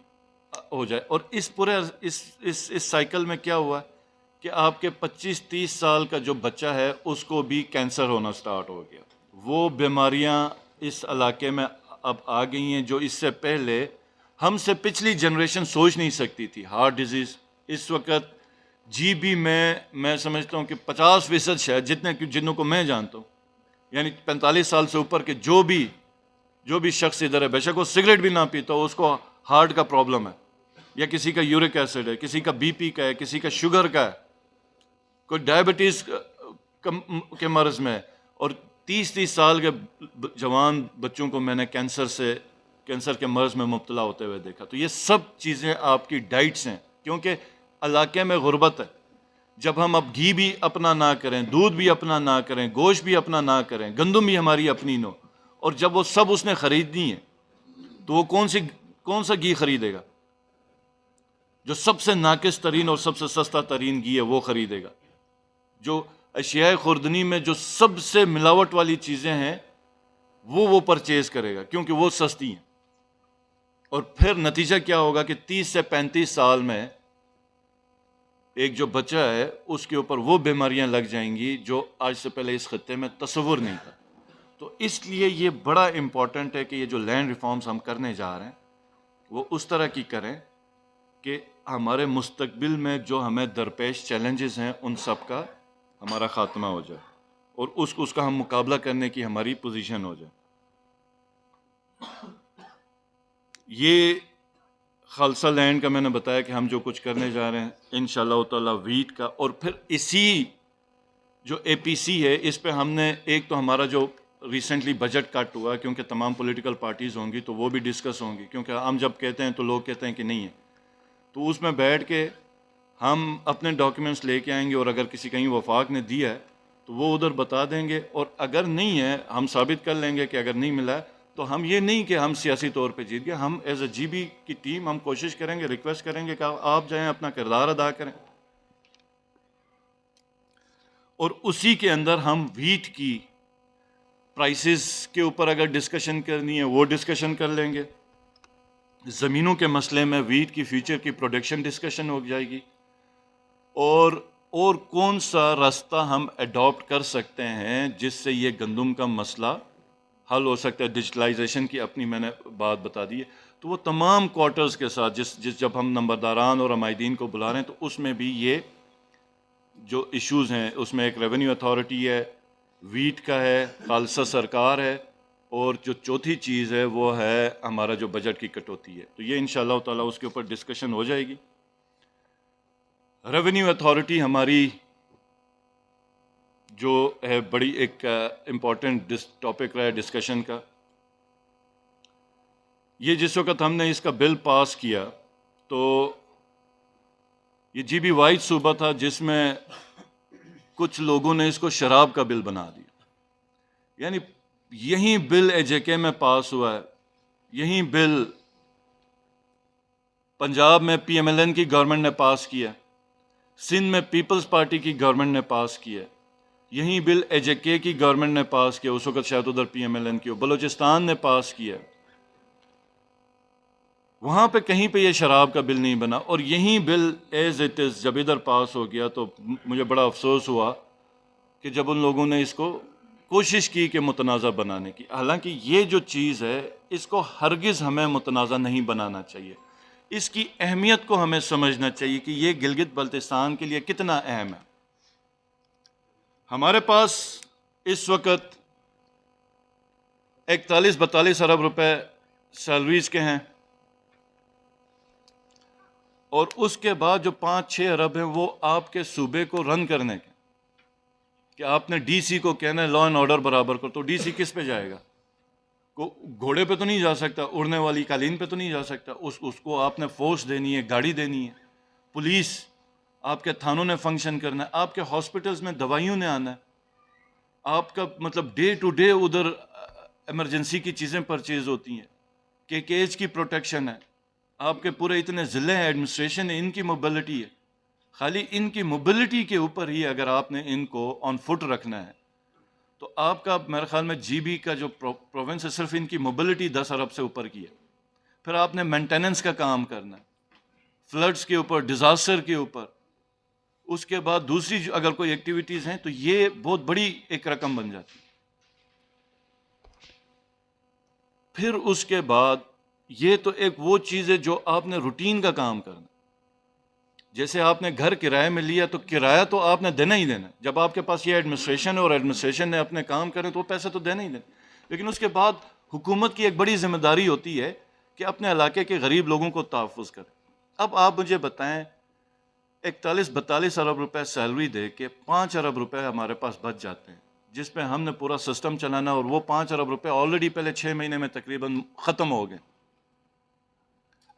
ہو جائے. اور اس پورے اس سائیکل میں کیا ہوا کہ آپ کے 25-30 سال کا جو بچہ ہے اس کو بھی کینسر ہونا سٹارٹ ہو گیا. وہ بیماریاں اس علاقے میں اب آ گئی ہیں جو اس سے پہلے ہم سے پچھلی جنریشن سوچ نہیں سکتی تھی. ہارٹ ڈیزیز اس وقت جی بی میں سمجھتا ہوں کہ 50% شاید جنوں کو میں جانتا ہوں, یعنی 45 سال سے اوپر کے جو بھی شخص ادھر ہے, بے شک وہ سگریٹ بھی نہ پیتا ہو, اس کو ہارٹ کا پرابلم ہے, یا کسی کا یورک ایسڈ ہے, کسی کا بی پی کا ہے, کسی کا شوگر کا ہے, کوئی ڈائبٹیز کے مرض میں ہے. اور 30 سال کے جوان بچوں کو میں نے کینسر کے مرض میں مبتلا ہوتے ہوئے دیکھا. تو یہ سب چیزیں آپ کی ڈائٹس ہیں, کیونکہ علاقے میں غربت ہے. جب ہم اب گھی بھی اپنا نہ کریں, دودھ بھی اپنا نہ کریں, گوشت بھی اپنا نہ کریں, گندم بھی ہماری اپنی نہ ہو, اور جب وہ سب اس نے خریدنی ہے تو وہ کون سا گھی خریدے گا؟ جو سب سے ناقص ترین اور سب سے سستا ترین گھی ہے وہ خریدے گا. جو اشیاء خوردنی میں جو سب سے ملاوٹ والی چیزیں ہیں وہ پرچیز کرے گا کیونکہ وہ سستی ہیں. اور پھر نتیجہ کیا ہوگا کہ 30 سے 35 سال میں ایک جو بچہ ہے اس کے اوپر وہ بیماریاں لگ جائیں گی جو آج سے پہلے اس خطے میں تصور نہیں تھا. تو اس لیے یہ بڑا امپورٹنٹ ہے کہ یہ جو لینڈ ریفارمز ہم کرنے جا رہے ہیں وہ اس طرح کی کریں کہ ہمارے مستقبل میں جو ہمیں درپیش چیلنجز ہیں ان سب کا ہمارا خاتمہ ہو جائے اور اس کا ہم مقابلہ کرنے کی ہماری پوزیشن ہو جائے. یہ خالصہ لینڈ کا میں نے بتایا کہ ہم جو کچھ کرنے جا رہے ہیں انشاءاللہ تعالی ویٹ کا, اور پھر اسی جو اے پی سی ہے اس پہ ہم نے ایک تو ہمارا جو ریسنٹلی بجٹ کٹ ہوا کیونکہ تمام پولیٹیکل پارٹیز ہوں گی تو وہ بھی ڈسکس ہوں گی, کیونکہ ہم جب کہتے ہیں تو لوگ کہتے ہیں کہ نہیں ہے, تو اس میں بیٹھ کے ہم اپنے ڈاکیومنٹس لے کے آئیں گے, اور اگر کسی کہیں وفاق نے دیا ہے تو وہ ادھر بتا دیں گے, اور اگر نہیں ہے ہم ثابت کر لیں گے کہ اگر نہیں ملا ہے تو ہم یہ نہیں کہ ہم سیاسی طور پہ جیت گئے, ہم ایز اے جی بی کی ٹیم ہم کوشش کریں گے, ریکویسٹ کریں گے کہ آپ جائیں اپنا کردار ادا کریں, اور اسی کے اندر ہم ویٹ کی پرائسز کے اوپر اگر ڈسکشن کرنی ہے وہ ڈسکشن کر لیں گے. زمینوں کے مسئلے میں ویٹ کی فیوچر کی پروڈکشن ڈسکشن ہو جائے گی, اور کون سا راستہ ہم اڈاپٹ کر سکتے ہیں جس سے یہ گندم کا مسئلہ حل ہو سکتا ہے. ڈیجیٹلائزیشن کی اپنی میں نے بات بتا دی ہے, تو وہ تمام کوارٹرز کے ساتھ جب ہم نمبرداران اور عمائدین کو بلا رہے ہیں تو اس میں بھی یہ جو ایشوز ہیں اس میں ایک ریونیو اتھارٹی ہے, ویٹ کا ہے, خالصہ سرکار ہے, اور جو چوتھی چیز ہے وہ ہے ہمارا جو بجٹ کی کٹوتی ہے. تو یہ انشاءاللہ تعالی اس کے اوپر ڈسکشن ہو جائے گی. ریونیو اتھارٹی ہماری جو ہے بڑی ایک امپورٹنٹ ٹاپک رہا ہے ڈسکشن کا. یہ جس وقت ہم نے اس کا بل پاس کیا تو یہ جی بی واحد صوبہ تھا جس میں کچھ لوگوں نے اس کو شراب کا بل بنا دیا. یعنی یہی بل اے جے کے میں پاس ہوا ہے, یہی بل پنجاب میں پی ایم ایل این کی گورنمنٹ نے پاس کیا, سندھ میں پیپلز پارٹی کی گورنمنٹ نے پاس کیا, یہی بل اے جے کے کی گورنمنٹ نے پاس کیا, اس وقت شاید ادھر پی ایم ایل این کی ہو, بلوچستان نے پاس کیا. وہاں پہ کہیں پہ یہ شراب کا بل نہیں بنا, اور یہی بل ایز اٹ از جب ادھر پاس ہو گیا تو مجھے بڑا افسوس ہوا کہ جب ان لوگوں نے اس کو کوشش کی کہ متنازع بنانے کی. حالانکہ یہ جو چیز ہے اس کو ہرگز ہمیں متنازع نہیں بنانا چاہیے, اس کی اہمیت کو ہمیں سمجھنا چاہیے کہ یہ گلگت بلتستان کے لیے کتنا اہم ہے. ہمارے پاس اس وقت 41-42 ارب روپے سیلریز کے ہیں, اور اس کے بعد جو 5-6 ارب ہیں وہ آپ کے صوبے کو رن کرنے کے, کہ آپ نے ڈی سی کو کہنا ہے لا اینڈ آرڈر برابر کر, تو ڈی سی کس پہ جائے گا؟ گھوڑے پہ تو نہیں جا سکتا, اڑنے والی قالین پہ تو نہیں جا سکتا, اس کو آپ نے فورس دینی ہے, گاڑی دینی ہے, پولیس, آپ کے تھانوں نے فنکشن کرنا ہے, آپ کے ہاسپٹلز میں دوائیوں نے آنا ہے, آپ کا مطلب ڈے ٹو ڈے ادھر ایمرجنسی کی چیزیں پرچیز ہوتی ہیں, کہ کیج کی پروٹیکشن ہے, آپ کے پورے اتنے ضلع ہیں, ایڈمنسٹریشن ہے, ان کی موبلٹی ہے. خالی ان کی موبلٹی کے اوپر ہی اگر آپ نے ان کو آن فٹ رکھنا ہے تو آپ کا میرے خیال میں جی بی کا جو پروونس ہے صرف ان کی موبلٹی 10 ارب سے اوپر کی ہے. پھر آپ نے مینٹیننس کا کام کرنا ہے, فلڈز کے اوپر, ڈیزاسٹر کے اوپر, اس کے بعد دوسری جو اگر کوئی ایکٹیویٹیز ہیں تو یہ بہت بڑی ایک رقم بن جاتی ہے. پھر اس کے بعد یہ تو ایک وہ چیز ہے جو آپ نے روٹین کا کام کرنا. جیسے آپ نے گھر کرائے میں لیا تو کرایہ تو آپ نے دینا ہی دینا. جب آپ کے پاس یہ ایڈمنسٹریشن ہے اور ایڈمنسٹریشن نے اپنے کام کریں تو وہ پیسے تو دینا ہی دینا. لیکن اس کے بعد حکومت کی ایک بڑی ذمہ داری ہوتی ہے کہ اپنے علاقے کے غریب لوگوں کو تحفظ کرے. اب آپ مجھے بتائیں 41-42 ارب روپے سیلری دے کے 5 ارب روپے ہمارے پاس بچ جاتے ہیں, جس پہ ہم نے پورا سسٹم چلانا, اور وہ 5 ارب روپے آلریڈی پہلے 6 مہینے میں تقریباً ختم ہو گئے.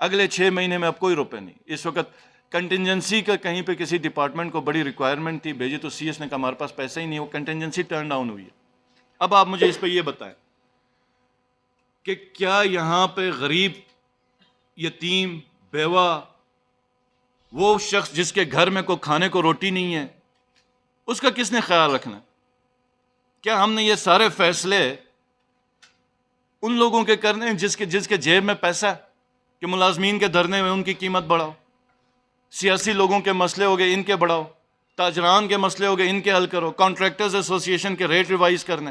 اگلے 6 مہینے میں اب کوئی روپے نہیں. اس وقت کنٹینجنسی کا کہیں پہ کسی ڈپارٹمنٹ کو بڑی ریکوائرمنٹ تھی, بھیجی تو سی ایس نے کہا ہمارے پاس پیسہ ہی نہیں, وہ کنٹینجنسی ٹرن ڈاؤن ہوئی ہے. اب آپ مجھے اس پہ یہ بتائیں کہ کیا یہاں پہ غریب, یتیم, بیوہ, وہ شخص جس کے گھر میں کوئی کھانے کو روٹی نہیں ہے, اس کا کس نے خیال رکھنا ہے؟ کیا ہم نے یہ سارے فیصلے ان لوگوں کے کرنے ہیں جس کے جیب میں پیسہ ہے, کہ ملازمین کے دھرنے میں ان کی قیمت بڑھاؤ, سیاسی لوگوں کے مسئلے ہو گئے ان کے بڑھاؤ, تاجران کے مسئلے ہو گئے ان کے حل کرو, کانٹریکٹرز ایسوسی ایشن کے ریٹ ریوائز کرنے,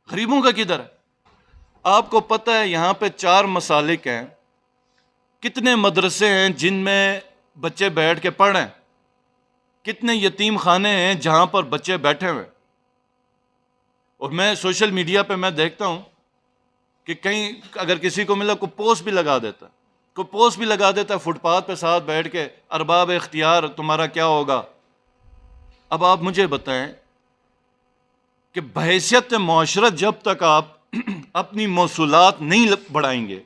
غریبوں کا کدھر ہے؟ آپ کو پتہ ہے یہاں پہ 4 مسالک ہیں, کتنے مدرسے ہیں جن میں بچے بیٹھ کے پڑھ رہے ہیں, کتنے یتیم خانے ہیں جہاں پر بچے بیٹھے ہوئے. اور میں سوشل میڈیا پہ میں دیکھتا ہوں کہ کہیں اگر کسی کو ملا کوئی پوسٹ بھی لگا دیتا, فٹ پاتھ پہ ساتھ بیٹھ کے, ارباب اختیار تمہارا کیا ہوگا. اب آپ مجھے بتائیں کہ بحیثیت معاشرت جب تک آپ اپنی موصولات نہیں بڑھائیں گے,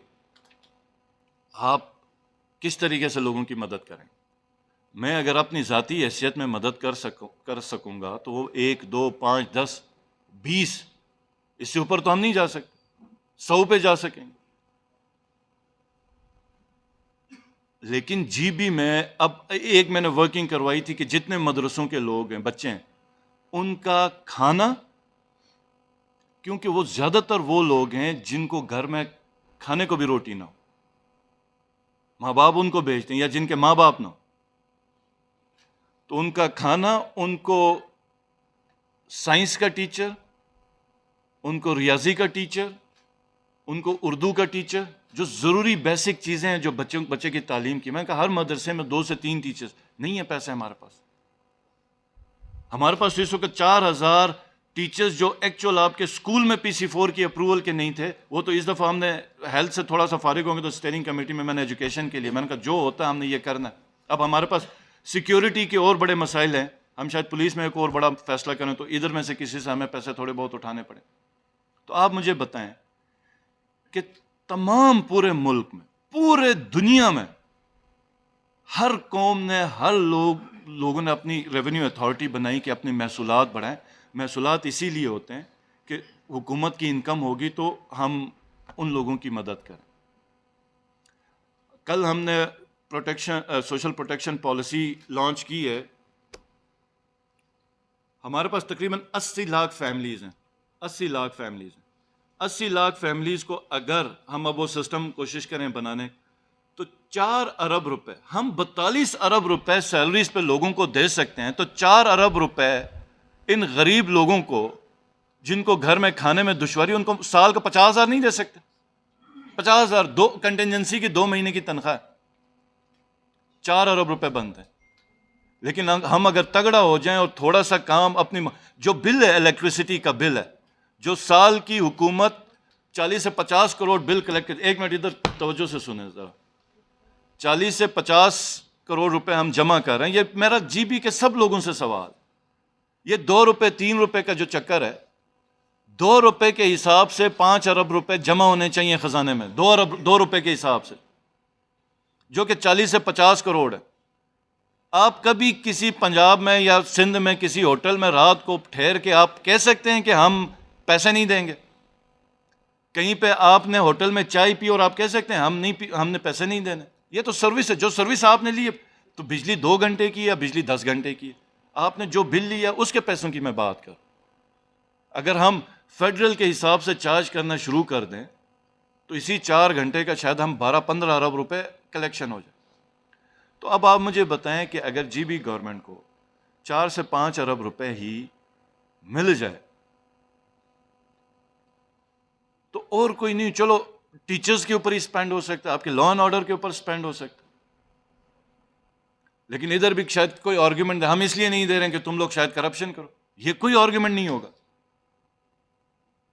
آپ کس طریقے سے لوگوں کی مدد کریں؟ میں اگر اپنی ذاتی حیثیت میں مدد کر سکوں گا تو وہ 1, 2, 5, 10, 20, اس سے اوپر تو ہم نہیں جا سکتے, 100 پہ جا سکیں. لیکن جی بی میں اب ایک میں نے ورکنگ کروائی تھی کہ جتنے مدرسوں کے لوگ ہیں, بچے ہیں, ان کا کھانا, کیونکہ وہ زیادہ تر وہ لوگ ہیں جن کو گھر میں کھانے کو بھی روٹی نہ ہو, ماں باپ ان کو بھیجتے ہیں, یا جن کے ماں باپ نہ ہو, تو ان کا کھانا, ان کو سائنس کا ٹیچر, ان کو ریاضی کا ٹیچر, ان کو اردو کا ٹیچر, جو ضروری بیسک چیزیں ہیں جو بچے کی تعلیم کی. میں نے کہا ہر مدرسے میں 2 سے 3 ٹیچرز نہیں ہیں, پیسے ہمارے پاس اس وقت 4000 ٹیچرز جو ایکچوئل آپ کے اسکول میں PC4 کی اپروول کے نہیں تھے, وہ تو اس دفعہ ہم نے ہیلتھ سے تھوڑا سا فارغ ہوں گے تو اسٹیئرنگ کمیٹی میں نے ایجوکیشن کے لیے میں نے کہا جو ہوتا ہے ہم نے یہ کرنا ہے. اب ہمارے پاس سیکیورٹی کے اور بڑے مسائل ہیں. ہم شاید پولیس میں ایک اور بڑا فیصلہ کریں تو ادھر میں سے کسی سے ہمیں پیسے تھوڑے بہت اٹھانے پڑیں. تو آپ مجھے بتائیں کہ تمام پورے ملک میں, پورے دنیا میں, ہر قوم نے, ہر لوگوں نے اپنی ریونیو اتھارٹی بنائی کہ اپنی محصولات بڑھائیں. محصولات اسی لیے ہوتے ہیں کہ حکومت کی انکم ہوگی تو ہم ان لوگوں کی مدد کریں. کل ہم نے سوشل پروٹیکشن پالیسی لانچ کی ہے. ہمارے پاس تقریباً 80 لاکھ فیملیز ہیں. 80 لاکھ فیملیز ہیں. 80 لاکھ فیملیز کو اگر ہم اب وہ سسٹم کوشش کریں بنانے تو 4 ارب روپے, ہم 42 ارب روپے سیلریز پہ لوگوں کو دے سکتے ہیں. تو 4 ارب روپے ان غریب لوگوں کو جن کو گھر میں کھانے میں دشواری, ان کو سال کا 50,000 نہیں دے سکتے. 50,000 دو کنٹینجنسی کی 2 مہینے کی تنخواہ, 4 ارب روپے بنتے ہیں. لیکن ہم اگر تگڑا ہو جائیں اور تھوڑا سا کام اپنی جو بل ہے, الیکٹریسٹی کا بل ہے, جو سال کی حکومت 40 سے 50 کروڑ بل کلیکٹ کرتی. ایک منٹ ادھر توجہ سے سنیں ذرا. 40 سے 50 کروڑ روپے ہم جمع کر رہے ہیں. یہ میرا جی بی کے سب لوگوں سے سوال, یہ 2 روپے 3 روپے کا جو چکر ہے, 2 روپے کے حساب سے 5 ارب روپے جمع ہونے چاہیے خزانے میں. 2 روپے کے حساب سے, جو کہ 40 سے 50 کروڑ ہے. آپ کبھی کسی پنجاب میں یا سندھ میں کسی ہوٹل میں رات کو ٹھہر کے آپ کہہ سکتے ہیں کہ ہم پیسے نہیں دیں گے؟ کہیں پہ آپ نے ہوٹل میں چائے پی اور آپ کہہ سکتے ہیں ہم نے پیسے نہیں دینے؟ یہ تو سروس ہے. جو سروس آپ نے لی ہے, تو بجلی 2 گھنٹے کی یا بجلی 10 گھنٹے کی ہے, آپ نے جو بل لیا اس کے پیسوں کی میں بات کر. اگر ہم فیڈرل کے حساب سے چارج کرنا شروع کر دیں تو اسی 4 گھنٹے کا شاید ہم 12-15 ارب روپے کلیکشن ہو جائے. تو اب آپ مجھے بتائیں کہ اگر جی بی گورنمنٹ کو 4 سے 5 ارب روپے ہی مل جائے تو اور کوئی نہیں, چلو ٹیچرز کے اوپر ہی اسپینڈ ہو سکتا ہے, آپ کے لا اینڈ آرڈر کے اوپر اسپینڈ ہو سکتا ہے. لیکن ادھر بھی شاید کوئی آرگیومنٹ ہم اس لیے نہیں دے رہے ہیں کہ تم لوگ شاید کرپشن کرو. یہ کوئی آرگیومنٹ نہیں ہوگا,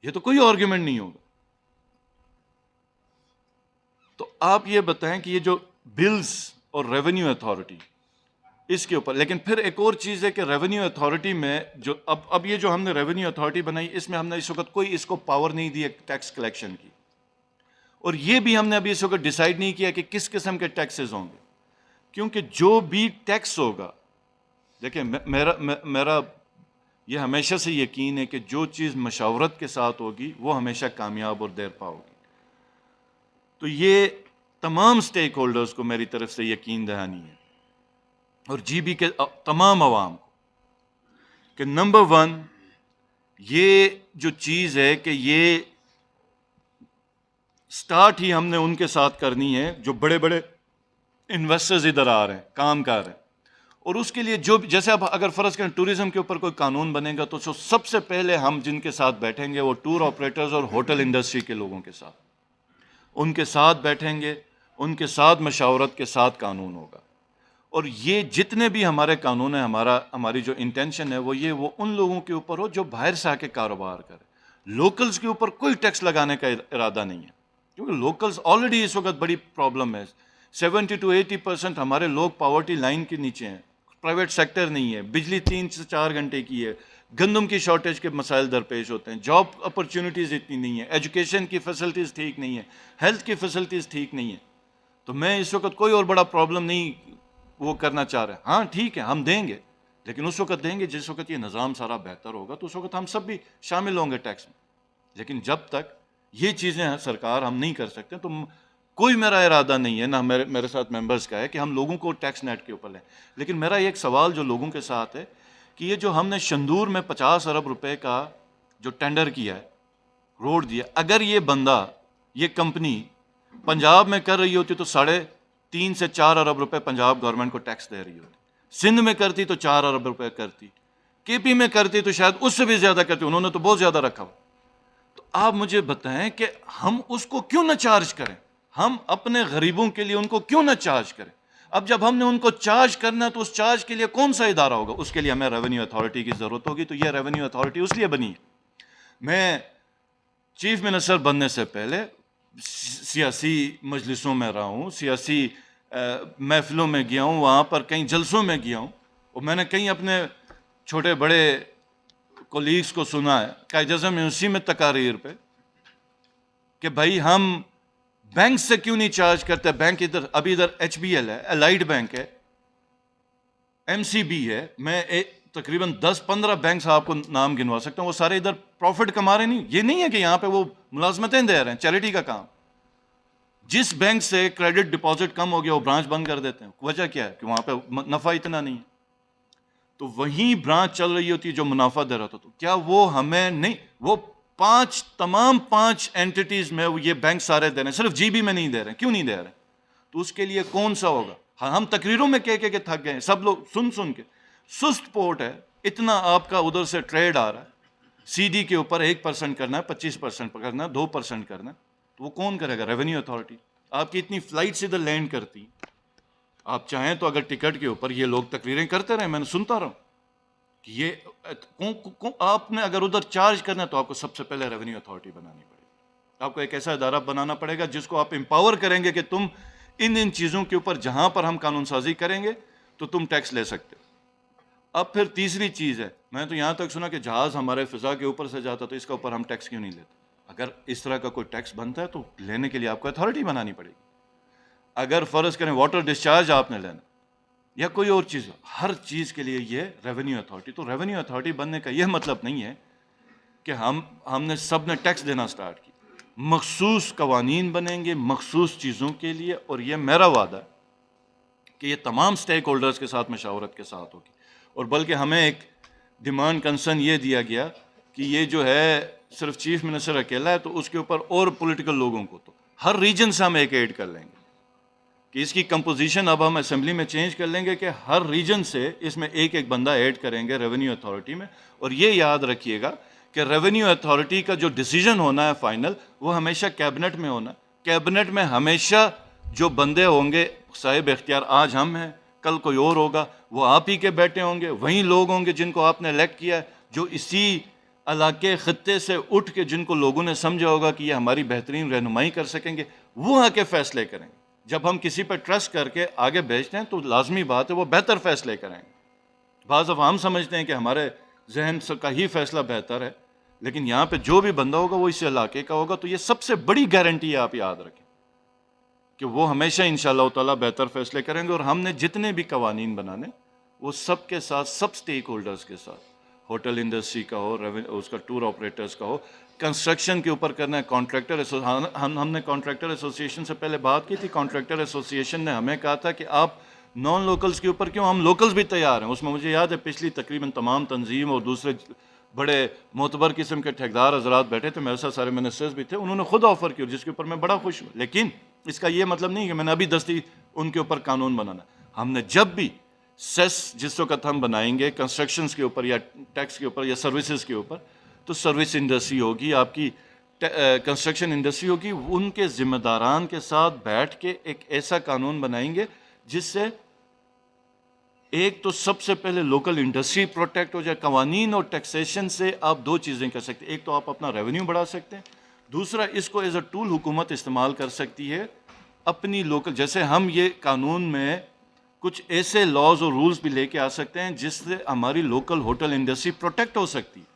یہ تو کوئی آرگیومنٹ نہیں ہوگا. تو آپ یہ بتائیں کہ یہ جو بلز اور ریونیو اتھارٹی اس کے اوپر, لیکن پھر ایک اور چیز ہے کہ ریونیو اتھارٹی میں جو اب یہ جو ہم نے ریونیو اتھارٹی بنائی, اس میں ہم نے اس وقت کوئی اس کو پاور نہیں دی ٹیکس کلیکشن کی. اور یہ بھی ہم نے ابھی اس وقت ڈیسائیڈ نہیں کیا کہ کس قسم کے ٹیکسز ہوں گے, کیونکہ جو بھی ٹیکس ہوگا, دیکھیں میرا یہ ہمیشہ سے یقین ہے کہ جو چیز مشاورت کے ساتھ ہوگی وہ ہمیشہ کامیاب اور دیر پا ہوگی. تو یہ تمام سٹیک ہولڈرز کو میری طرف سے یقین دہانی ہے, اور جی بی کے تمام عوام کو, کہ نمبر 1 یہ جو چیز ہے کہ یہ سٹارٹ ہی ہم نے ان کے ساتھ کرنی ہے جو بڑے بڑے انویسٹرز ادھر آ رہے ہیں, کام کر رہے ہیں. اور اس کے لیے جو جیسے اب اگر فرض کریں ٹورزم کے اوپر کوئی قانون بنے گا تو سب سے پہلے ہم جن کے ساتھ بیٹھیں گے وہ ٹور آپریٹرز اور ہوٹل انڈسٹری کے لوگوں کے ساتھ, ان کے ساتھ بیٹھیں گے, ان کے ساتھ مشاورت کے ساتھ قانون ہوگا. اور یہ جتنے بھی ہمارے قانون ہیں, ہماری جو انٹینشن ہے وہ ان لوگوں کے اوپر ہو جو باہر سے آ کے کاروبار کرے. لوکلز کے اوپر کوئی ٹیکس لگانے کا ارادہ نہیں ہے, کیونکہ لوکلز آلریڈی اس وقت بڑی پرابلم ہے. 70-80% ہمارے لوگ پاورٹی لائن کے نیچے ہیں, پرائیویٹ سیکٹر نہیں ہے, بجلی 3 سے 4 گھنٹے کی ہے, گندم کی شارٹیج کے مسائل درپیش ہوتے ہیں, جاب اپرچونیٹیز اتنی نہیں ہیں, ایجوکیشن کی فیسلٹیز ٹھیک نہیں ہیں, ہیلتھ کی فیسلٹیز ٹھیک نہیں ہیں. تو میں اس وقت کوئی اور بڑا پرابلم نہیں وہ کرنا چاہ رہے. ہاں ٹھیک ہے, ہم دیں گے, لیکن اس وقت دیں گے جس وقت یہ نظام سارا بہتر ہوگا, تو اس وقت ہم سب بھی شامل ہوں گے ٹیکس میں. لیکن جب تک یہ چیزیں سرکار ہم نہیں کر سکتے, تو کوئی میرا ارادہ نہیں ہے, نہ میرے ساتھ ممبرز کا ہے کہ ہم لوگوں کو ٹیکس نیٹ کے اوپر لیں. لیکن میرا ایک سوال جو لوگوں کے ساتھ ہے کہ یہ جو ہم نے شندور میں 50 ارب روپے کا جو ٹینڈر کیا ہے, روڈ دیا, اگر یہ بندہ, یہ کمپنی پنجاب میں کر رہی ہوتی تو 3.5 سے 4 ارب روپے پنجاب گورنمنٹ کو ٹیکس دے رہی ہوتی. سندھ میں کرتی تو 4 ارب روپے کرتی, کے پی میں کرتی تو شاید اس سے بھی زیادہ کرتی, انہوں نے تو بہت زیادہ رکھا ہوا. تو آپ مجھے بتائیں کہ ہم اس کو کیوں نہ چارج کریں, ہم اپنے غریبوں کے لیے ان کو کیوں نہ چارج کریں. اب جب ہم نے ان کو چارج کرنا تو اس چارج کے لیے کون سا ادارہ ہوگا, اس کے لیے ہمیں ریونیو اتھارٹی کی ضرورت ہوگی. تو یہ ریونیو اتھارٹی اس لیے بنی ہے. میں چیف منسٹر بننے سے پہلے سیاسی مجلسوں میں رہا ہوں, سیاسی محفلوں میں گیا ہوں, وہاں پر کئی جلسوں میں گیا ہوں, اور میں نے کئی اپنے چھوٹے بڑے کولیگس کو سنا ہے قائد اعظم یونیورسٹی میں تقاریر پہ کہ بھائی ہم بینک سے کیوں نہیں چارج کرتے. بینک ابھی ادھر ایچ بی ایل ہے, الائڈ بینک ہے, ایم سی بی ہے, میں تقریباً 10-15 بینکس آپ کو نام گنوا سکتا ہوں, وہ سارے ادھر پروفٹ کما رہے نہیں. یہ نہیں ہے کہ یہاں پہ وہ ملازمتیں دے رہے ہیں, چیریٹی کا کام. جس بینک سے کریڈٹ ڈپازٹ کم ہو گیا وہ برانچ بند کر دیتے ہیں. وجہ کیا ہے کہ وہاں پہ نفع اتنا نہیں ہے, تو وہیں برانچ چل رہی ہوتی ہے جو منافع دے رہا تھا. تو کیا وہ ہمیں نہیں, وہ تمام 5 اینٹیز میں یہ بینک سارے دے رہے ہیں, صرف جی بی میں نہیں دے رہے ہیں. کیوں نہیں دے رہے؟ تو اس کے لیے کون سا ہوگا؟ ہم تقریروں میں کہہ کے تھک گئے, سب لوگ سن کے. سست پورٹ ہے, اتنا آپ کا ادھر سے ٹریڈ آ رہا ہے, سی ڈی کے اوپر 1% کرنا ہے, 25% کرنا ہے, 2% کرنا ہے, تو وہ کون کرے گا؟ Revenue authority. آپ کی اتنی فلائٹس ادھر لینڈ کرتی, آپ چاہیں تو اگر ٹکٹ کے اوپر یہ لوگ تقریریں کرتے رہے, میں نے سنتا رہا کہ یہ آپ نے اگر ادھر چارج کرنا ہے تو آپ کو سب سے پہلے ریونیو اتھارٹی بنانی پڑے گی. آپ کو ایک ایسا ادارہ بنانا پڑے گا جس کو آپ امپاور کریں گے کہ تم ان چیزوں کے اوپر جہاں پر ہم قانون سازی کریں گے تو تم ٹیکس لے سکتے ہو. اب پھر تیسری چیز ہے, میں تو یہاں تک سنا کہ جہاز ہمارے فضا کے اوپر سے جاتا تو اس کا اوپر ہم ٹیکس کیوں نہیں لیتے؟ اگر اس طرح کا کوئی ٹیکس بنتا ہے تو لینے کے لیے آپ کو اتھارٹی بنانی پڑے گی. اگر فرض کریں واٹر ڈسچارج آپ نے لینا یا کوئی اور چیز, ہر چیز کے لیے یہ ریونیو اتھارٹی. تو ریونیو اتھارٹی بننے کا یہ مطلب نہیں ہے کہ ہم نے سب نے ٹیکس دینا سٹارٹ کی. مخصوص قوانین بنیں گے مخصوص چیزوں کے لیے, اور یہ میرا وعدہ ہے کہ یہ تمام سٹیک ہولڈرز کے ساتھ مشاورت کے ساتھ ہوگی. اور بلکہ ہمیں ایک ڈیمانڈ کنسرن یہ دیا گیا کہ یہ جو ہے صرف چیف منسٹر اکیلا ہے, تو اس کے اوپر اور پولیٹیکل لوگوں کو تو ہر ریجن سے ہم ایک ایڈ کر لیں گے, کہ اس کی کمپوزیشن اب ہم اسمبلی میں چینج کر لیں گے کہ ہر ریجن سے اس میں ایک بندہ ایڈ کریں گے ریونیو اتھارٹی میں. اور یہ یاد رکھیے گا کہ ریونیو اتھارٹی کا جو ڈیسیجن ہونا ہے فائنل, وہ ہمیشہ کیبنٹ میں ہونا ہے. کیبنٹ میں ہمیشہ جو بندے ہوں گے صاحب اختیار, آج ہم ہیں کل کوئی اور ہوگا, وہ آپ ہی کے بیٹے ہوں گے, وہیں لوگ ہوں گے جن کو آپ نے الیکٹ کیا ہے, جو اسی علاقے خطے سے اٹھ کے جن کو لوگوں نے سمجھا ہوگا کہ یہ ہماری بہترین رہنمائی کر سکیں گے, وہ آ کے فیصلے کریں گے. جب ہم کسی پہ ٹرسٹ کر کے آگے بھیجتے ہیں تو لازمی بات ہے وہ بہتر فیصلے کریں گے. بعض دفعہ ہم سمجھتے ہیں کہ ہمارے ذہن کا ہی فیصلہ بہتر ہے, لیکن یہاں پہ جو بھی بندہ ہوگا وہ اس علاقے کا ہوگا. تو یہ سب سے بڑی گارنٹی ہے, آپ یاد رکھیں کہ وہ ہمیشہ انشاءاللہ تعالیٰ بہتر فیصلے کریں گے. اور ہم نے جتنے بھی قوانین بنانے وہ سب کے ساتھ, سب سٹیک ہولڈرز کے ساتھ, ہوٹل انڈسٹری کا ہو, اس کا ٹور آپریٹرز کا ہو, کنسٹرکشن کے اوپر کرنا ہے کانٹریکٹر. ہم نے کانٹریکٹر ایسوسیشن سے پہلے بات کی تھی. کانٹریکٹر ایسوسیشن نے ہمیں کہا تھا کہ آپ نان لوکلز کے اوپر کیوں, ہم لوکلز بھی تیار ہیں. اس میں مجھے یاد ہے پچھلی تقریباً تمام تنظیم اور دوسرے بڑے معتبر قسم کے ٹھیکدار حضرات بیٹھے تھے, میرے ساتھ سارے منسٹرز بھی تھے, انہوں نے خود آفر کیا, جس کے اوپر میں بڑا خوش ہوں. لیکن اس کا یہ مطلب نہیں کہ میں نے ابھی دستی ان کے اوپر قانون بنانا. ہم نے جب بھی سیس جس وقت ہم بنائیں گے کنسٹرکشنز کے اوپر یا ٹیکس کے اوپر یا سروسز کے اوپر, تو سروس انڈسٹری ہوگی, آپ کی کنسٹرکشن انڈسٹری ہوگی, ان کے ذمہ داران کے ساتھ بیٹھ کے ایک ایسا قانون بنائیں گے جس سے ایک تو سب سے پہلے لوکل انڈسٹری پروٹیکٹ ہو جائے. قوانین اور ٹیکسیشن سے آپ دو چیزیں کر سکتے ہیں, ایک تو آپ اپنا ریونیو بڑھا سکتے ہیں, دوسرا اس کو ایز اے ٹول حکومت استعمال کر سکتی ہے اپنی لوکل. جیسے ہم یہ قانون میں کچھ ایسے لاز اور رولز بھی لے کے آ سکتے ہیں جس سے ہماری لوکل ہوٹل انڈسٹری پروٹیکٹ ہو سکتی ہے,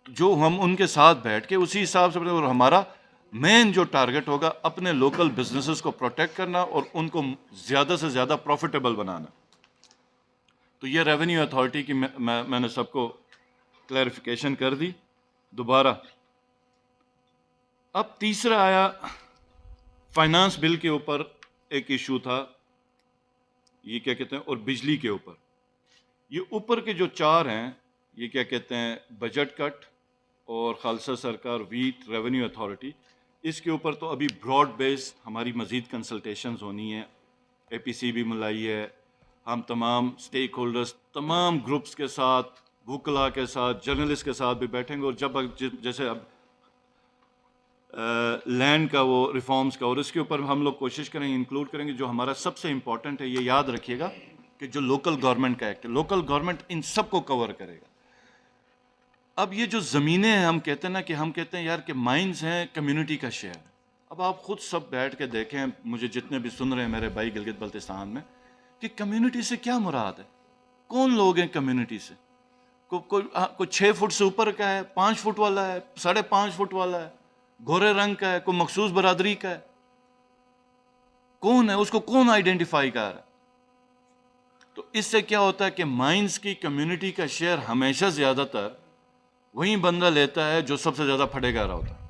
جو ہم ان کے ساتھ بیٹھ کے اسی حساب سے. اور ہمارا مین جو ٹارگٹ ہوگا اپنے لوکل بزنسز کو پروٹیکٹ کرنا اور ان کو زیادہ سے زیادہ پروفیٹیبل بنانا. تو یہ ریونیو اتھارٹی کی میں نے سب کو کلیریفیکیشن کر دی دوبارہ. اب تیسرا آیا فائنانس بل کے اوپر ایک ایشو تھا, یہ کیا کہتے ہیں, اور بجلی کے اوپر. یہ اوپر کے جو 4 ہیں, یہ کیا کہتے ہیں, بجٹ کٹ اور خالصہ سرکار, ویٹ, ریونیو اتھارٹی, اس کے اوپر تو ابھی براڈ بیس ہماری مزید کنسلٹیشنز ہونی ہیں. اے پی سی بھی ملائی ہے, ہم تمام سٹیک ہولڈرز, تمام گروپس کے ساتھ, وکلا کے ساتھ, جرنلسٹ کے ساتھ بھی بیٹھیں گے. اور جب جیسے اب لینڈ کا وہ ریفارمز کا, اور اس کے اوپر ہم لوگ کوشش کریں گے انکلوڈ کریں گے. جو ہمارا سب سے امپورٹنٹ ہے, یہ یاد رکھیے گا کہ جو لوکل گورنمنٹ کا ایکٹ ہے, لوکل گورنمنٹ ان سب کو کور کرے گا. اب یہ جو زمینیں ہیں, ہم کہتے ہیں نا کہ ہم کہتے ہیں یار کہ مائنز ہیں کمیونٹی کا شیئر, اب آپ خود سب بیٹھ کے دیکھیں, مجھے جتنے بھی سن رہے ہیں میرے بھائی گلگت بلتستان میں, کہ کمیونٹی سے کیا مراد ہے, کون لوگ ہیں کمیونٹی سے؟ کوئی 6 فٹ سے اوپر کا ہے, 5 فٹ والا ہے, 5.5 فٹ والا ہے, گورے رنگ کا ہے, کوئی مخصوص برادری کا ہے, کون ہے, اس کو کون آئیڈینٹیفائی کر رہا ہے؟ تو اس سے کیا ہوتا ہے کہ مائنز کی کمیونٹی کا شیئر ہمیشہ زیادہ تر وہی بندہ لیتا ہے جو سب سے زیادہ پھٹے گا رہا ہوتا ہے,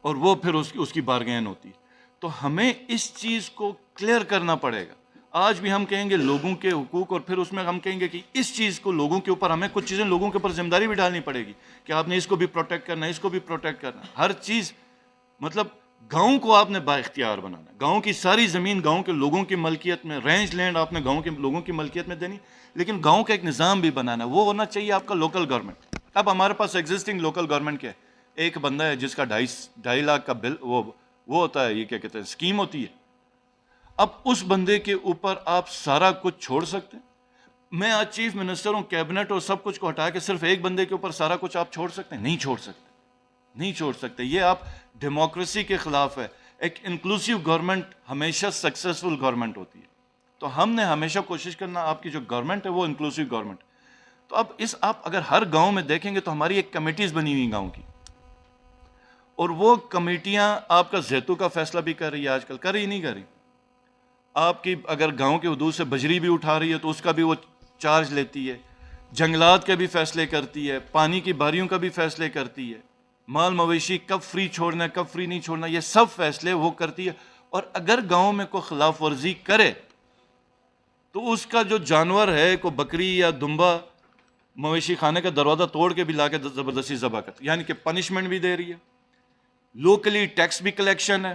اور وہ پھر اس کی بارگین ہوتی ہے. تو ہمیں اس چیز کو کلیئر کرنا پڑے گا. آج بھی ہم کہیں گے لوگوں کے حقوق, اور پھر اس میں ہم کہیں گے کہ اس چیز کو لوگوں کے اوپر, ہمیں کچھ چیزیں لوگوں کے اوپر ذمہ داری بھی ڈالنی پڑے گی کہ آپ نے اس کو بھی پروٹیکٹ کرنا ہے, اس کو بھی پروٹیکٹ کرنا ہے. ہر چیز مطلب گاؤں کو آپ نے با اختیار بنانا ہے, گاؤں کی ساری زمین گاؤں کے لوگوں کی ملکیت میں, رینج لینڈ آپ نے گاؤں کے لوگوں کی ملکیت میں دینی, لیکن گاؤں کا ایک نظام بھی بنانا ہے. وہ ہونا چاہیے آپ کا لوکل گورنمنٹ. اب ہمارے پاس ایگزسٹنگ لوکل گورنمنٹ کیا ہے؟ ایک بندہ ہے جس کا 2.5 لاکھ کا بل وہ ہوتا ہے, یہ کیا کہتے ہیں, اسکیم ہوتی ہے. اب اس بندے کے اوپر آپ سارا کچھ چھوڑ سکتے ہیں؟ میں آج چیف منسٹر ہوں, کیبنٹ اور سب کچھ کو ہٹا کے صرف ایک بندے کے اوپر سارا کچھ آپ چھوڑ سکتے ہیں؟ نہیں چھوڑ سکتے, نہیں چھوڑ سکتے. یہ آپ ڈیموکریسی کے خلاف ہے. ایک انکلوسیو گورنمنٹ ہمیشہ سکسیسفل گورنمنٹ ہوتی ہے. تو ہم نے ہمیشہ کوشش کرنا آپ کی جو گورنمنٹ ہے وہ انکلوسیو گورنمنٹ. تو اب آپ اگر ہر گاؤں میں دیکھیں گے تو ہماری ایک کمیٹیز بنی ہوئی گاؤں کی, اور وہ کمیٹیاں آپ کا زیتو کا فیصلہ بھی کر رہی ہے, آج کل کر رہی نہیں کر رہی. آپ کی اگر گاؤں کے حدود سے بجری بھی اٹھا رہی ہے تو اس کا بھی وہ چارج لیتی ہے, جنگلات کے بھی فیصلے کرتی ہے, پانی کی باریوں کا بھی فیصلے کرتی ہے, مال مویشی کب فری چھوڑنا ہے کب فری نہیں چھوڑنا, یہ سب فیصلے وہ کرتی ہے. اور اگر گاؤں میں کوئی خلاف ورزی کرے تو اس کا جو جانور ہے, کوئی بکری یا دمبا, مویشی خانے کا دروازہ توڑ کے بھی لا کے زبردستی ذبح کرتی, یعنی کہ پنشمنٹ بھی دے رہی ہے. لوکلی ٹیکس بھی کلیکشن ہے,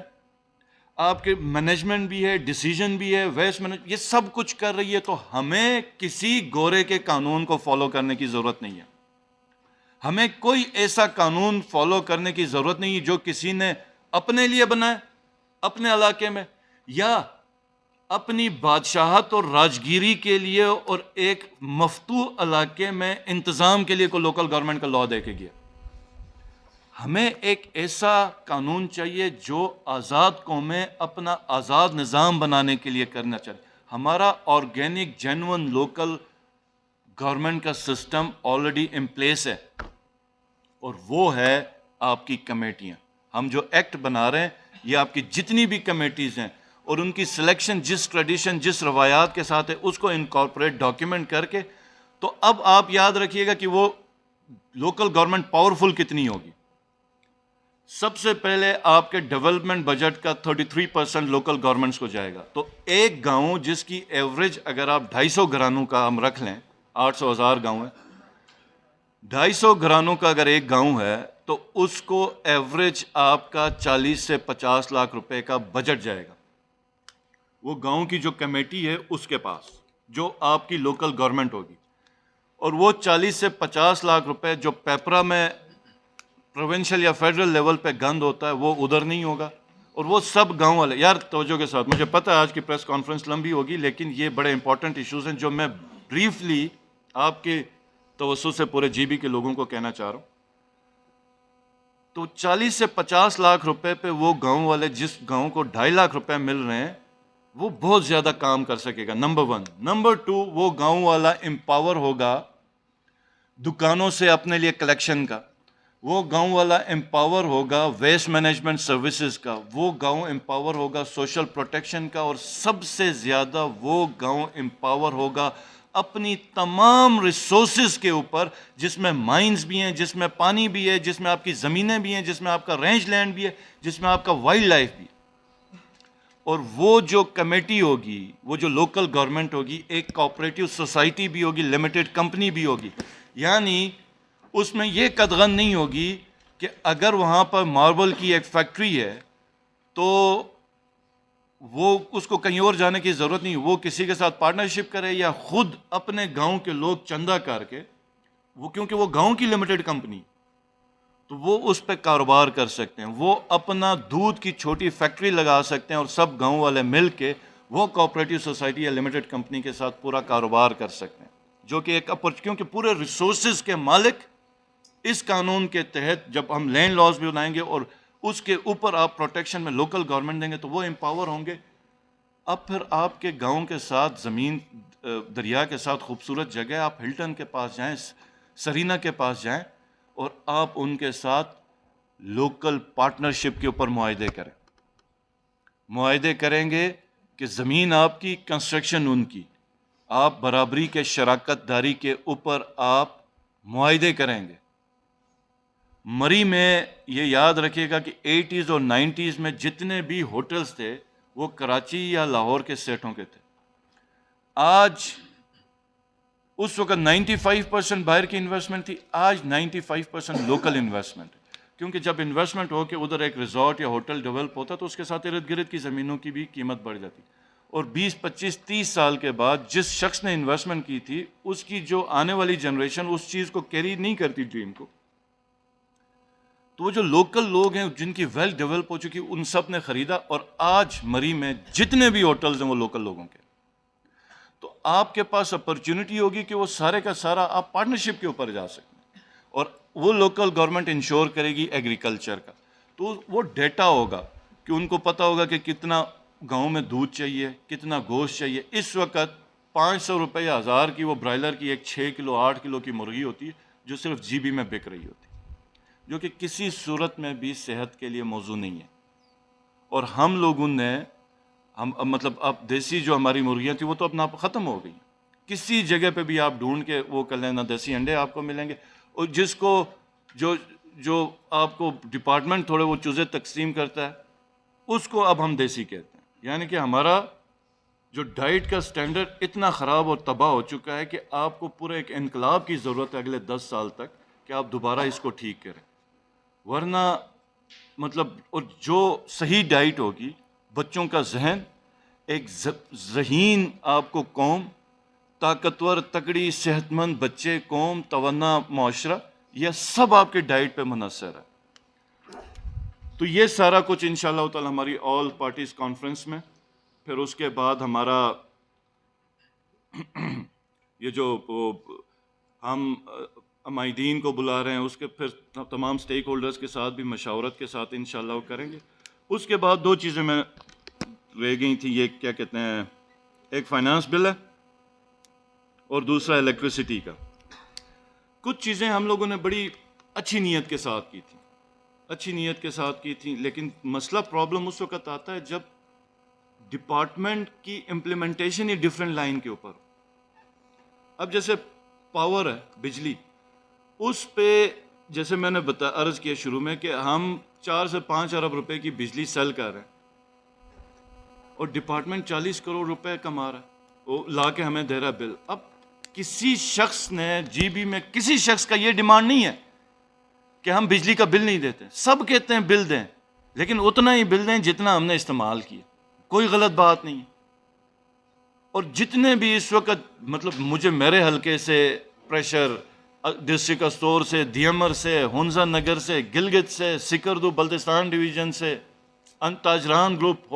آپ کے مینجمنٹ بھی ہے, ڈیسیجن بھی ہے, ویسٹ مینجمنٹ, یہ سب کچھ کر رہی ہے. تو ہمیں کسی گورے کے قانون کو فالو کرنے کی ضرورت نہیں ہے. ہمیں کوئی ایسا قانون فالو کرنے کی ضرورت نہیں جو کسی نے اپنے لیے بنائے اپنے علاقے میں, یا اپنی بادشاہت اور راجگیری کے لیے اور ایک مفتوح علاقے میں انتظام کے لیے کوئی لوکل گورنمنٹ کا لا دے کے گیا. ہمیں ایک ایسا قانون چاہیے جو آزاد قومیں اپنا آزاد نظام بنانے کے لیے کرنا چاہیے. ہمارا آرگینک جینون لوکل گورنمنٹ کا سسٹم آلریڈی ان پلیس ہے, اور وہ ہے آپ کی کمیٹیاں. ہم جو ایکٹ بنا رہے ہیں یہ آپ کی جتنی بھی کمیٹیز ہیں, اور ان کی سلیکشن جس ٹریڈیشن جس روایات کے ساتھ ہے اس کو انکارپوریٹ ڈاکیومنٹ کر کے. تو اب آپ یاد رکھیے گا کہ وہ لوکل گورنمنٹ پاورفل کتنی ہوگی. سب سے پہلے آپ کے ڈیولپمنٹ بجٹ کا 33% لوکل گورنمنٹس کو جائے گا. تو ایک گاؤں جس کی ایوریج اگر آپ 250 گھرانوں کا ہم رکھ لیں, 800,000 گاؤں ہے, 250 گھرانوں کا اگر ایک گاؤں ہے تو اس کو ایوریج آپ کا 40 سے 50 لاکھ روپے کا بجٹ جائے گا. وہ گاؤں کی جو کمیٹی ہے اس کے پاس, جو آپ کی لوکل گورنمنٹ ہوگی. اور وہ 40 سے 50 لاکھ روپے جو پیپرا میں پروونشل یا فیڈرل لیول پہ گند ہوتا ہے وہ ادھر نہیں ہوگا. اور وہ سب گاؤں والے, یار توجہ کے ساتھ, مجھے پتہ ہے آج کی پریس کانفرنس لمبی ہوگی, لیکن یہ بڑے امپورٹنٹ ایشوز ہیں جو میں بریفلی آپ کے توسط سے پورے جی بی کے لوگوں کو کہنا چاہ رہا ہوں. تو 40 سے 50 لاکھ روپے پہ وہ گاؤں والے, جس گاؤں کو 2.5 لاکھ روپے مل رہے ہیں, وہ بہت زیادہ کام کر سکے گا. نمبر 1. نمبر 2, وہ گاؤں والا امپاور ہوگا دکانوں سے اپنے لیے کلیکشن کا, وہ گاؤں والا امپاور ہوگا ویسٹ مینجمنٹ سروسز کا, وہ گاؤں امپاور ہوگا سوشل پروٹیکشن کا, اور سب سے زیادہ وہ گاؤں امپاور ہوگا اپنی تمام ریسورسز کے اوپر, جس میں مائنز بھی ہیں, جس میں پانی بھی ہے, جس میں آپ کی زمینیں بھی ہیں, جس میں آپ کا رینج لینڈ بھی ہے, جس میں آپ کا وائلڈ لائف بھی ہے. اور وہ جو کمیٹی ہوگی, وہ جو لوکل گورنمنٹ ہوگی, ایک کوآپریٹیو سوسائٹی بھی ہوگی, لمیٹڈ کمپنی بھی ہوگی. یعنی اس میں یہ قدغن نہیں ہوگی کہ اگر وہاں پر ماربل کی ایک فیکٹری ہے تو وہ اس کو کہیں اور جانے کی ضرورت نہیں, وہ کسی کے ساتھ پارٹنرشپ کرے یا خود اپنے گاؤں کے لوگ چندہ کر کے, وہ کیونکہ وہ گاؤں کی لمیٹڈ کمپنی, تو وہ اس پہ کاروبار کر سکتے ہیں. وہ اپنا دودھ کی چھوٹی فیکٹری لگا سکتے ہیں اور سب گاؤں والے مل کے وہ کوآپریٹیو سوسائٹی یا لمیٹڈ کمپنی کے ساتھ پورا کاروبار کر سکتے ہیں, جو کہ ایک کیونکہ پورے ریسورسز کے مالک اس قانون کے تحت, جب ہم لینڈ لاز بھی بنائیں گے اور اس کے اوپر آپ پروٹیکشن میں لوکل گورنمنٹ دیں گے تو وہ امپاور ہوں گے. اب پھر آپ کے گاؤں کے ساتھ زمین دریا کے ساتھ خوبصورت جگہ, آپ ہلٹن کے پاس جائیں, سرینا کے پاس جائیں, اور آپ ان کے ساتھ لوکل پارٹنرشپ کے اوپر معاہدے کریں. معاہدے کریں گے کہ زمین آپ کی, کنسٹرکشن ان کی, آپ برابری کے شراکت داری کے اوپر آپ معاہدے کریں گے. مری میں یہ یاد رکھیے گا کہ 80s اور 90s میں جتنے بھی ہوٹلز تھے وہ کراچی یا لاہور کے سیٹوں کے تھے. آج اس وقت 95% باہر کی انویسٹمنٹ تھی, آج 95% لوکل انویسٹمنٹ. کیونکہ جب انویسٹمنٹ ہو کہ ادھر ایک ریزورٹ یا ہوٹل ڈیولپ ہوتا تو اس کے ساتھ ارد گرد کی زمینوں کی بھی قیمت بڑھ جاتی. اور 20 25 30 سال کے بعد جس شخص نے انویسٹمنٹ کی تھی اس کی جو آنے والی جنریشن اس چیز کو کیری نہیں کرتی, ڈریم کو. تو وہ جو لوکل لوگ ہیں جن کی ویلتھ ڈیولپ ہو چکی ان سب نے خریدا, اور آج مری میں جتنے بھی ہوٹلز ہیں وہ لوکل لوگوں کے. تو آپ کے پاس اپرچونٹی ہوگی کہ وہ سارے کا سارا آپ پارٹنرشپ کے اوپر جا سکتے ہیں, اور وہ لوکل گورنمنٹ انشور کرے گی ایگریکلچر کا. تو وہ ڈیٹا ہوگا کہ ان کو پتہ ہوگا کہ کتنا گاؤں میں دودھ چاہیے, کتنا گوشت چاہیے. اس وقت 500 روپے یا 1000 کی وہ برائلر کی ایک 6 کلو 8 کلو کی مرغی ہوتی ہے جو صرف جی بی میں بک رہی ہوتی ہے, جو کہ کسی صورت میں بھی صحت کے لیے موزوں نہیں ہے. اور ہم لوگوں نے مطلب اب دیسی جو ہماری مرغیاں تھیں وہ تو اب ختم ہو گئی. کسی جگہ پہ بھی آپ ڈھونڈ کے وہ کر لیں نہ دیسی انڈے آپ کو ملیں گے. اور جس کو جو آپ کو ڈپارٹمنٹ تھوڑے وہ چوزے تقسیم کرتا ہے اس کو اب ہم دیسی کہتے ہیں. یعنی کہ ہمارا جو ڈائٹ کا سٹینڈرڈ اتنا خراب اور تباہ ہو چکا ہے کہ آپ کو پورے ایک انقلاب کی ضرورت ہے اگلے 10 سال تک کہ آپ دوبارہ اس کو ٹھیک کریں. ورنہ مطلب, اور جو صحیح ڈائٹ ہوگی, بچوں کا ذہن, ایک ذہین آپ کو قوم, طاقتور تکڑی صحت مند بچے, قوم, توانا معاشرہ, یہ سب آپ کے ڈائٹ پہ منحصر ہے. تو یہ سارا کچھ انشاءاللہ تعالی ہماری آل پارٹیز کانفرنس میں, پھر اس کے بعد ہمارا یہ جو ہم عمائدین کو بلا رہے ہیں اس کے پھر تمام سٹیک ہولڈرز کے ساتھ بھی مشاورت کے ساتھ انشاءاللہ وہ کریں گے. اس کے بعد 2 چیزیں میں رہ گئی تھیں, یہ کیا کہتے ہیں, ایک فائنانس بل ہے اور دوسرا الیکٹریسٹی کا. کچھ چیزیں ہم لوگوں نے بڑی اچھی نیت کے ساتھ کی تھیں, لیکن مسئلہ پرابلم اس وقت آتا ہے جب ڈپارٹمنٹ کی امپلیمنٹیشن ہی ڈفرینٹ لائن کے اوپر. اب جیسے پاور ہے, بجلی, اس پہ جیسے میں نے عرض کیا شروع میں کہ ہم 4 سے 5 ارب روپے کی بجلی سیل کر رہے ہیں اور ڈپارٹمنٹ 40 کروڑ روپے کما رہا ہے, وہ لا کے ہمیں دے رہا بل. اب کسی شخص نے جی بی میں کسی شخص کا یہ ڈیمانڈ نہیں ہے کہ ہم بجلی کا بل نہیں دیتے. سب کہتے ہیں بل دیں, لیکن اتنا ہی بل دیں جتنا ہم نے استعمال کیا. کوئی غلط بات نہیں ہے. اور جتنے بھی اس وقت مطلب مجھے میرے حلقے سے پریشر, ڈسٹرکٹ اسٹور سے, دیمر سے, ہنزا نگر سے, گلگت سے, سکردو بلتستان ڈویژن سے, تاجران گروپ,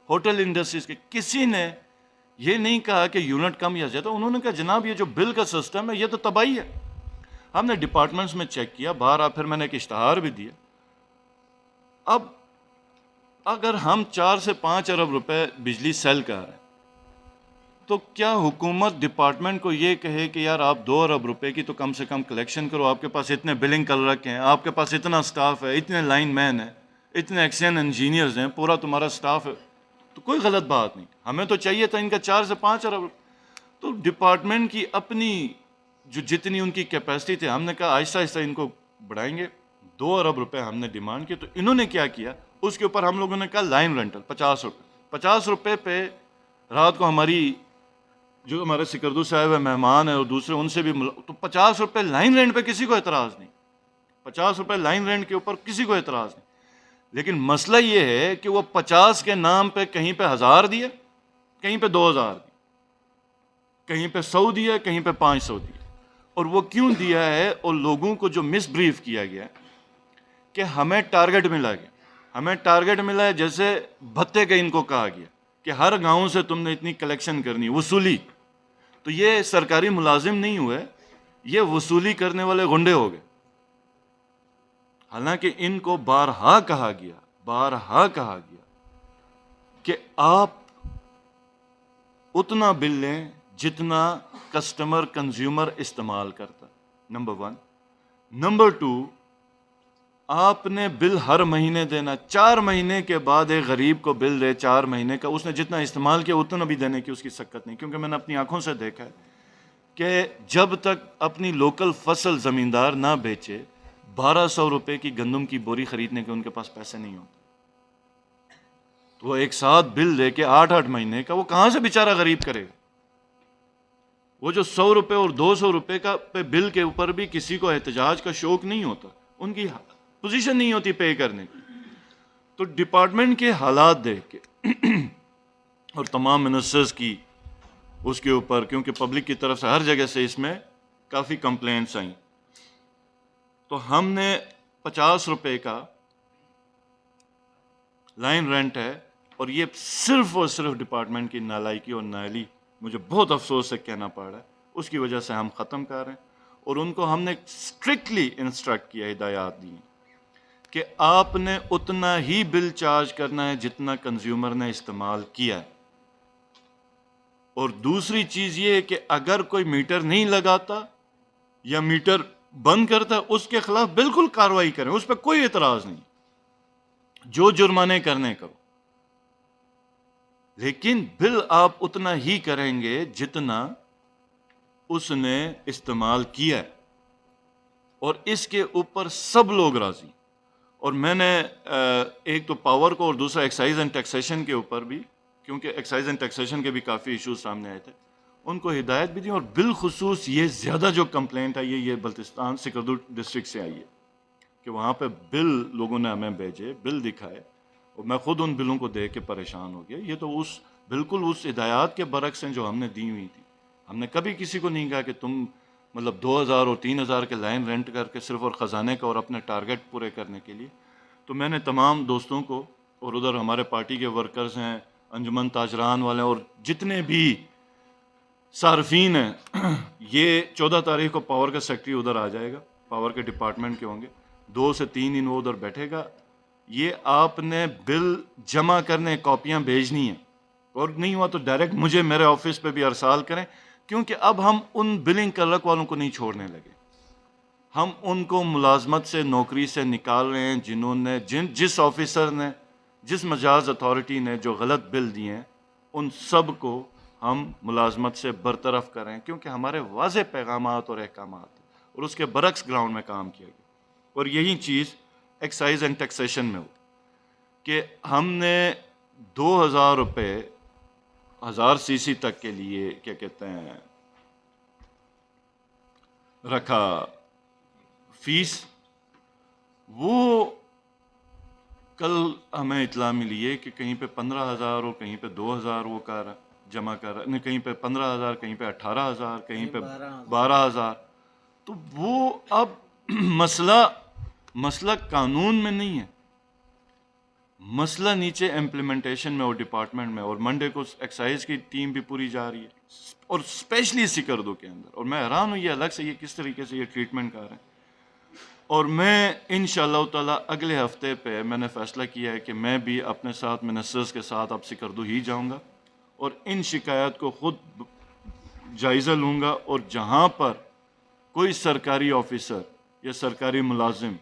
ہوٹل انڈسٹریز کے, کسی نے یہ نہیں کہا کہ یونٹ کم یا زیادہ. انہوں نے کہا جناب یہ جو بل کا سسٹم ہے یہ تو تباہی ہے. ہم نے ڈپارٹمنٹس میں چیک کیا, باہر پھر میں نے ایک اشتہار بھی دیا. اب اگر ہم 4 سے 5 ارب روپے بجلی سیل کر رہے ہیں تو کیا حکومت ڈپارٹمنٹ کو یہ کہے کہ یار آپ 2 ارب روپے کی تو کم سے کم کلیکشن کرو, آپ کے پاس اتنے بلنگ کلرک ہیں, آپ کے پاس اتنا سٹاف ہے, اتنے لائن مین ہیں, اتنے ایکسین انجینئرز ہیں, پورا تمہارا سٹاف ہے, تو کوئی غلط بات نہیں. ہمیں تو چاہیے تھا ان کا 4 سے 5 ارب. تو ڈپارٹمنٹ کی اپنی جو جتنی ان کی کیپیسٹی تھی, ہم نے کہا آہستہ آہستہ ان کو بڑھائیں گے. 2 ارب روپے ہم نے ڈیمانڈ کی. تو انہوں نے کیا کیا, اس کے اوپر ہم لوگوں نے کہا لائن رینٹل 50 روپے. 50 روپے پہ رات کو ہماری جو ہمارے سکردو صاحب ہے, مہمان ہیں اور دوسرے, ان سے بھی تو 50 روپے لائن رینٹ پہ کسی کو اعتراض نہیں. 50 روپے لائن رینٹ کے اوپر کسی کو اعتراض نہیں. لیکن مسئلہ یہ ہے کہ وہ 50 کے نام پہ کہیں پہ 1000 دیے, کہیں پہ 2000 دیے, کہیں پہ 100 دیا, کہیں پہ 500 دیا. اور وہ کیوں دیا ہے, اور لوگوں کو جو مس بریف کیا گیا کہ ہمیں ٹارگٹ ملا گیا, ہمیں ٹارگٹ ملا ہے جیسے بھتے کا ان کو کہا گیا کہ ہر گاؤں سے تم نے اتنی کلیکشن کرنی, وصولی. تو یہ سرکاری ملازم نہیں ہوئے, یہ وصولی کرنے والے گنڈے ہو گئے. حالانکہ ان کو بارہا کہا گیا کہ آپ اتنا بل لیں جتنا کسٹمر کنزیومر استعمال کرتا. نمبر 1. نمبر 2, آپ نے بل ہر مہینے دینا. 4 مہینے کے بعد ایک غریب کو بل دے 4 مہینے کا, اس نے جتنا استعمال کیا اتنا بھی دینے کی اس کی سکت نہیں. کیونکہ میں نے اپنی آنکھوں سے دیکھا ہے کہ جب تک اپنی لوکل فصل زمیندار نہ بیچے 1200 روپے کی گندم کی بوری خریدنے کے ان کے پاس پیسے نہیں ہوتے. تو وہ ایک ساتھ بل دے کے 8 مہینے کا وہ کہاں سے بیچارہ غریب کرے گا؟ وہ جو 100 روپے اور 200 روپے کا پہ بل کے اوپر بھی کسی کو احتجاج کا شوق نہیں ہوتا, ان کی پوزیشن نہیں ہوتی پے کرنے کی. تو ڈپارٹمنٹ کے حالات دیکھ کے اور تمام منسٹرز کی اس کے اوپر, کیونکہ پبلک کی طرف سے ہر جگہ سے اس میں کافی کمپلینٹس آئیں, تو ہم نے 50 روپے کا لائن رینٹ ہے, اور یہ صرف اور صرف ڈپارٹمنٹ کی نالائکی اور نااہلی, مجھے بہت افسوس سے کہنا پڑ رہا ہے, اس کی وجہ سے ہم ختم کر رہے ہیں. اور ان کو ہم نے اسٹرکٹلی انسٹرکٹ کیا, ہدایات دی کہ آپ نے اتنا ہی بل چارج کرنا ہے جتنا کنزیومر نے استعمال کیا ہے. اور دوسری چیز یہ ہے کہ اگر کوئی میٹر نہیں لگاتا یا میٹر بند کرتا ہے اس کے خلاف بالکل کارروائی کریں, اس پہ کوئی اعتراض نہیں, جو جرمانے کرنے کرو, لیکن بل آپ اتنا ہی کریں گے جتنا اس نے استعمال کیا ہے. اور اس کے اوپر سب لوگ راضی. اور میں نے ایک تو پاور کو اور دوسرا ایکسائز اینڈ ٹیکسیشن کے اوپر بھی, کیونکہ ایکسائز اینڈ ٹیکسیشن کے بھی کافی ایشوز سامنے آئے تھے, ان کو ہدایت بھی دی. اور بالخصوص یہ زیادہ جو کمپلینٹ آئی ہے یہ بلتستان سکردو ڈسٹرکٹ سے آئی ہے کہ وہاں پہ بل لوگوں نے ہمیں بھیجے, بل دکھائے, اور میں خود ان بلوں کو دیکھ کے پریشان ہو گیا. یہ تو بالکل اس ہدایات کے برعکس ہیں جو ہم نے دی ہوئی تھی. ہم نے کبھی کسی کو نہیں کہا کہ تم 2000 اور 3000 کے لائن رینٹ کر کے صرف اور خزانے کا اور اپنے ٹارگٹ پورے کرنے کے لیے. تو میں نے تمام دوستوں کو, اور ادھر ہمارے پارٹی کے ورکرز ہیں, انجمن تاجران والے, اور جتنے بھی صارفین ہیں, یہ 14 تاریخ کو پاور کا سیکٹری ادھر آ جائے گا, پاور کے ڈپارٹمنٹ کے ہوں گے, 2 سے 3 دن وہ ادھر بیٹھے گا. یہ آپ نے بل جمع کرنے کاپیاں بھیجنی ہیں, اور نہیں ہوا تو ڈائریکٹ مجھے میرے آفس پہ بھی ارسال کریں, کیونکہ اب ہم ان بلنگ کلرک والوں کو نہیں چھوڑنے لگے. ہم ان کو ملازمت سے, نوکری سے نکال رہے ہیں جنہوں نے جس آفیسر نے, جس مجاز اتھارٹی نے جو غلط بل دیے ہیں, ان سب کو ہم ملازمت سے برطرف کریں, کیونکہ ہمارے واضح پیغامات اور احکامات, اور اس کے برعکس گراؤنڈ میں کام کیا گیا. اور یہی چیز ایکسائز اینڈ ٹیکسیشن میں ہو کہ ہم نے 2000 روپے 1000 cc تک کے لیے کیا کہتے ہیں رکھا فیس. وہ کل ہمیں اطلاع ملی ہے کہ کہیں پہ 15,000 اور کہیں پہ 2,000 وہ جمع کر رہا, کہیں پہ 15,000, کہیں پہ 18,000, کہیں پہ 12,000. تو وہ اب مسئلہ قانون میں نہیں ہے, مسئلہ نیچے امپلیمنٹیشن میں اور ڈپارٹمنٹ میں. اور منڈے کو ایکسائز کی ٹیم بھی پوری جا رہی ہے, اور اسپیشلی سکردو کے اندر. اور میں حیران ہوں یہ الگ سے یہ کس طریقے سے یہ ٹریٹمنٹ کر رہے ہیں. اور میں انشاءاللہ تعالی اگلے ہفتے پہ میں نے فیصلہ کیا ہے کہ میں بھی اپنے ساتھ منسٹرز کے ساتھ اب سکردو ہی جاؤں گا, اور ان شکایات کو خود جائزہ لوں گا. اور جہاں پر کوئی سرکاری آفیسر یا سرکاری ملازم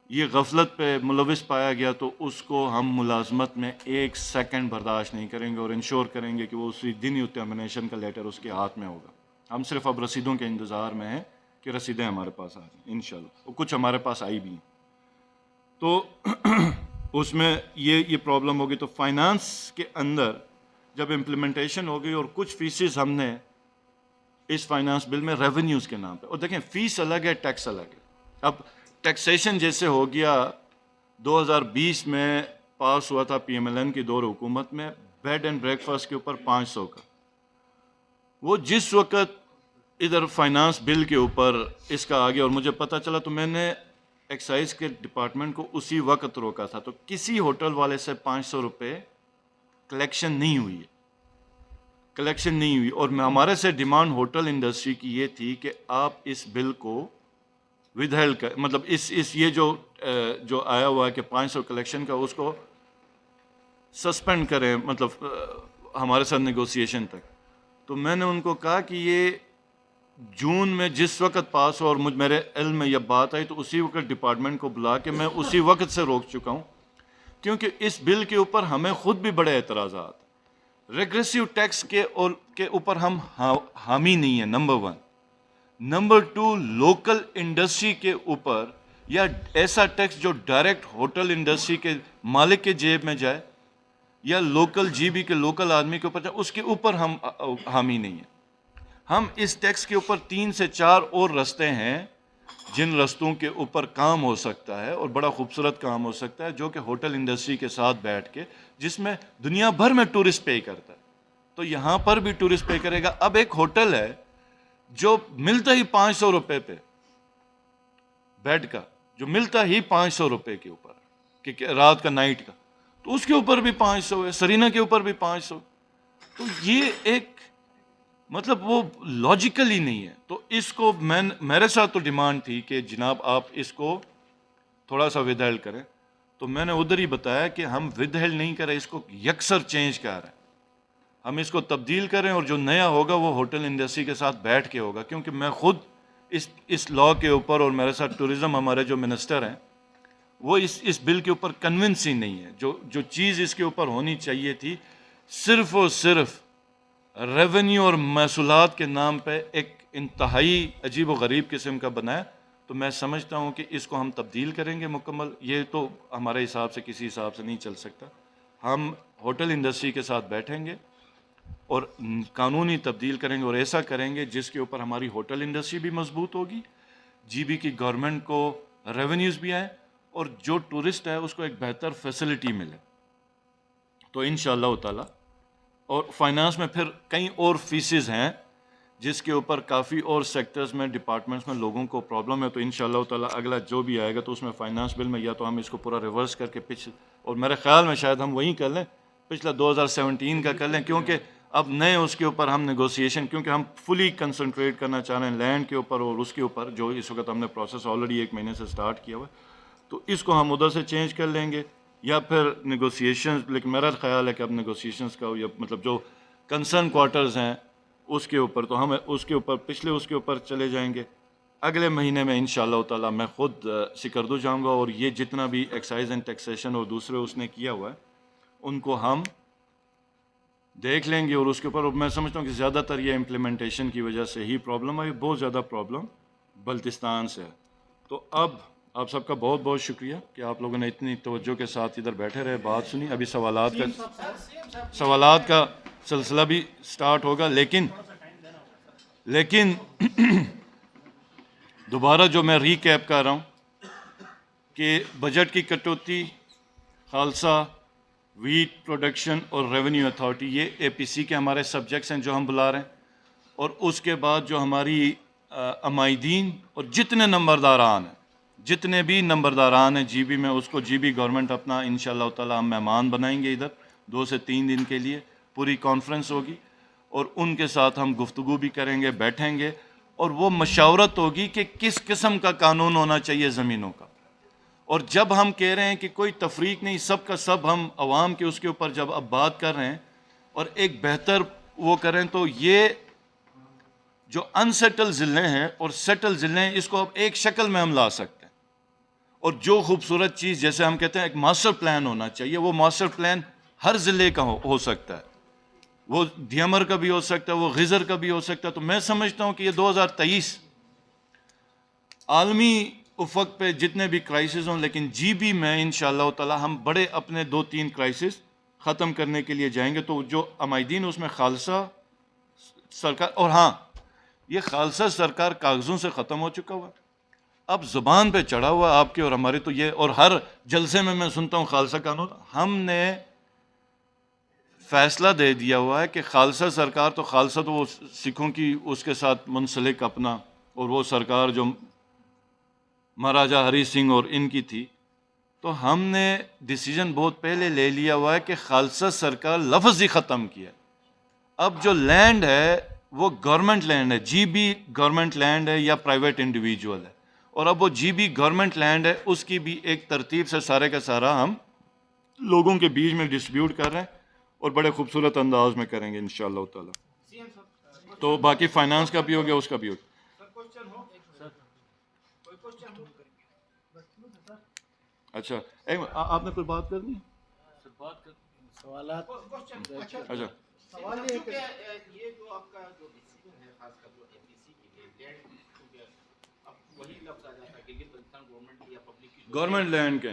یہ غفلت پہ ملوث پایا گیا تو اس کو ہم ملازمت میں 1 سیکنڈ برداشت نہیں کریں گے, اور انشور کریں گے کہ وہ اسی دن ہی ٹرمینیشن کا لیٹر اس کے ہاتھ میں ہوگا. ہم صرف اب رسیدوں کے انتظار میں ہیں کہ رسیدیں ہمارے پاس آ جائیں انشاءاللہ, اور کچھ ہمارے پاس آئی بھی ہیں. تو اس میں یہ پرابلم ہوگی. تو فائنانس کے اندر جب امپلیمنٹیشن ہوگی, اور کچھ فیسز ہم نے اس فائنانس بل میں ریونیوز کے نام پہ, اور دیکھیں فیس الگ ہے, ٹیکس الگ ہے. اب ٹیکسیشن جیسے ہو گیا 2020 میں پاس ہوا تھا پی ایم ایل این کی دور حکومت میں, بیڈ اینڈ بریک فاسٹ کے اوپر 500 کا. وہ جس وقت ادھر فائنانس بل کے اوپر اس کا آگے اور مجھے پتہ چلا, تو میں نے ایکسائز کے ڈپارٹمنٹ کو اسی وقت روکا تھا. تو کسی ہوٹل والے سے 500 روپے کلیکشن نہیں ہوئی اور ہمارے سے ڈیمانڈ ہوٹل انڈسٹری کی یہ تھی کہ آپ اس بل کو ود ہیلڈ کا مطلب اس یہ جو آیا ہوا ہے کہ 500 کلیکشن کا اس کو سسپینڈ کریں مطلب ہمارے ساتھ نیگوسیشن تک. تو میں نے ان کو کہا کہ یہ جون میں جس وقت پاس ہو اور میرے علم میں یہ بات آئی تو اسی وقت ڈپارٹمنٹ کو بلا کے میں اسی وقت سے روک چکا ہوں, کیونکہ اس بل کے اوپر ہمیں خود بھی بڑے اعتراضات. ریگریسو ٹیکس کے اوپر ہم حامی نہیں ہیں, نمبر 1. نمبر 2, لوکل انڈسٹری کے اوپر یا ایسا ٹیکس جو ڈائریکٹ ہوٹل انڈسٹری کے مالک کے جیب میں جائے یا لوکل جی بی کے لوکل آدمی کے اوپر جائے, اس کے اوپر ہم حامی نہیں ہیں. ہم اس ٹیکس کے اوپر 3 سے 4 اور رستے ہیں جن رستوں کے اوپر کام ہو سکتا ہے اور بڑا خوبصورت کام ہو سکتا ہے, جو کہ ہوٹل انڈسٹری کے ساتھ بیٹھ کے جس میں دنیا بھر میں ٹورسٹ پے کرتا ہے, تو یہاں پر بھی ٹورسٹ پے کرے گا. اب ایک ہوٹل ہے جو ملتا ہی 500 روپے پہ بیڈ کا, جو ملتا ہی 500 روپے کے اوپر کہ رات کا نائٹ کا, تو اس کے اوپر بھی 500 ہے, سرینا کے اوپر بھی 500. تو یہ ایک مطلب وہ لاجیکل ہی نہیں ہے. تو اس کو میرے ساتھ تو ڈیمانڈ تھی کہ جناب آپ اس کو تھوڑا سا ود ہیلڈ کریں, تو میں نے ادھر ہی بتایا کہ ہم ود ہیلڈ نہیں کریں, اس کو یکسر چینج کر رہے ہیں, ہم اس کو تبدیل کریں اور جو نیا ہوگا وہ ہوٹل انڈسٹری کے ساتھ بیٹھ کے ہوگا. کیونکہ میں خود اس لا کے اوپر اور میرے ساتھ ٹورزم ہمارے جو منسٹر ہیں وہ اس بل کے اوپر کنونس ہی نہیں ہے. جو چیز اس کے اوپر ہونی چاہیے تھی صرف اور صرف ریونیو اور محصولات کے نام پہ ایک انتہائی عجیب و غریب قسم کا بنایا. تو میں سمجھتا ہوں کہ اس کو ہم تبدیل کریں گے مکمل. یہ تو ہمارے حساب سے کسی حساب سے نہیں چل سکتا. ہم ہوٹل انڈسٹری کے ساتھ بیٹھیں گے اور قانونی تبدیل کریں گے اور ایسا کریں گے جس کے اوپر ہماری ہوٹل انڈسٹری بھی مضبوط ہوگی, جی بی کی گورنمنٹ کو ریونیوز بھی آئیں اور جو ٹورسٹ ہے اس کو ایک بہتر فیسلٹی ملے. تو انشاءاللہ تعالی. اور فائنانس میں پھر کئی اور فیسز ہیں جس کے اوپر کافی اور سیکٹرز میں ڈپارٹمنٹس میں لوگوں کو پرابلم ہے. تو انشاءاللہ تعالی اگلا جو بھی آئے گا تو اس میں فائنانس بل میں یا تو ہم اس کو پورا ریورس کر کے اور میرے خیال میں شاید ہم وہیں کر لیں, پچھلا 2017 کا کر لیں, کیونکہ اب نئے اس کے اوپر ہم نیگوسیشن, کیونکہ ہم فلی کنسنٹریٹ کرنا چاہ رہے ہیں لینڈ کے اوپر اور اس کے اوپر جو اس وقت ہم نے پروسیس آلریڈی 1 مہینے سے سٹارٹ کیا ہوا ہے, تو اس کو ہم ادھر سے چینج کر لیں گے یا پھر نیگوسیشنز. لیکن میرا خیال ہے کہ اب نیگوسیشنز کا یا مطلب جو کنسرن کوارٹرز ہیں اس کے اوپر تو ہم اس کے اوپر اس کے اوپر چلے جائیں گے. اگلے مہینے میں انشاءاللہ تعالی میں خود سکردو جاؤں گا اور یہ جتنا بھی ایکسائز اینڈ ٹیکسیشن اور دوسرے اس نے کیا ہوا ہے ان کو ہم دیکھ لیں گے. اور اس کے اوپر میں سمجھتا ہوں کہ زیادہ تر یہ امپلیمنٹیشن کی وجہ سے ہی پرابلم آئی, بہت زیادہ پرابلم بلتستان سے ہے. تو اب آپ سب کا بہت بہت شکریہ کہ آپ لوگوں نے اتنی توجہ کے ساتھ ادھر بیٹھے رہے, بات سنی. ابھی سوالات کا سلسلہ بھی سٹارٹ ہوگا, لیکن دوبارہ جو میں ریکیپ کر رہا ہوں کہ بجٹ کی کٹوتی, خالصہ, ویٹ پروڈکشن اور ریونیو اتھارٹی, یہ اے پی سی کے ہمارے سبجیکٹس ہیں جو ہم بلا رہے ہیں. اور اس کے بعد جو ہماری عمائدین اور جتنے بھی نمبرداران ہیں جی بی میں, اس کو جی بی گورنمنٹ اپنا انشاءاللہ تعالی ہم مہمان بنائیں گے ادھر 2 سے 3 دن کے لیے. پوری کانفرنس ہوگی اور ان کے ساتھ ہم گفتگو بھی کریں گے, بیٹھیں گے اور وہ مشاورت ہوگی کہ کس قسم کا قانون ہونا چاہیے زمینوں کا. اور جب ہم کہہ رہے ہیں کہ کوئی تفریق نہیں, سب کا سب ہم عوام کے اس کے اوپر جب اب بات کر رہے ہیں اور ایک بہتر وہ کریں, تو یہ جو انسیٹل ضلع ہیں اور سیٹل ضلع ہیں اس کو اب ایک شکل میں ہم لا سکتے ہیں. اور جو خوبصورت چیز جیسے ہم کہتے ہیں ایک ماسٹر پلان ہونا چاہیے, وہ ماسٹر پلان ہر ضلع کا ہو سکتا ہے, وہ دیامر کا بھی ہو سکتا ہے, وہ غزر کا بھی ہو سکتا ہے. تو میں سمجھتا ہوں کہ یہ 2023 عالمی افق پہ جتنے بھی کرائسس ہوں, لیکن جی بی میں انشاءاللہ تعالی ہم بڑے اپنے 2-3 کرائسس ختم کرنے کے لیے جائیں گے. تو جو عمائدین اس میں خالصہ سرکار, اور ہاں یہ خالصہ سرکار کاغذوں سے ختم ہو چکا ہوا, اب زبان پہ چڑھا ہوا آپ کے اور ہمارے. تو یہ اور ہر جلسے میں سنتا ہوں خالصہ قانون. ہم نے فیصلہ دے دیا ہوا ہے کہ خالصہ سرکار, تو خالصہ تو وہ سکھوں کی اس کے ساتھ منسلک اپنا, اور وہ سرکار جو مہاراجہ ہری سنگھ اور ان کی تھی, تو ہم نے ڈیسیجن بہت پہلے لے لیا ہوا ہے کہ خالصہ سرکار لفظ ہی ختم کیا. اب جو لینڈ ہے وہ گورنمنٹ لینڈ ہے, جی بی گورنمنٹ لینڈ ہے یا پرائیویٹ انڈیویجول ہے, اور اب وہ جی بی گورنمنٹ لینڈ ہے، اس کی بھی ایک ترتیب سے سارے کا سارا ہم لوگوں کے بیچ میں ڈسٹریبیوٹ کر رہے ہیں اور بڑے خوبصورت انداز میں کریں گے انشاءاللہ تعالی. تو باقی فائنانس کا بھی ہو گیا، اس کا بھی ہو گیا. اچھا آپ نے کوئی بات کرنی ہے؟ سوالات. اچھا سوال یہ ہے کہ یہ جو آپ کا جو ڈیسیجن ہے خاص کر جو اے پی سی کے لیے لینڈ، اب وہی لفظ آ جاتا ہے کہ یہ بلتستان گورنمنٹ کی یا پبلک کی گورنمنٹ لینڈ کے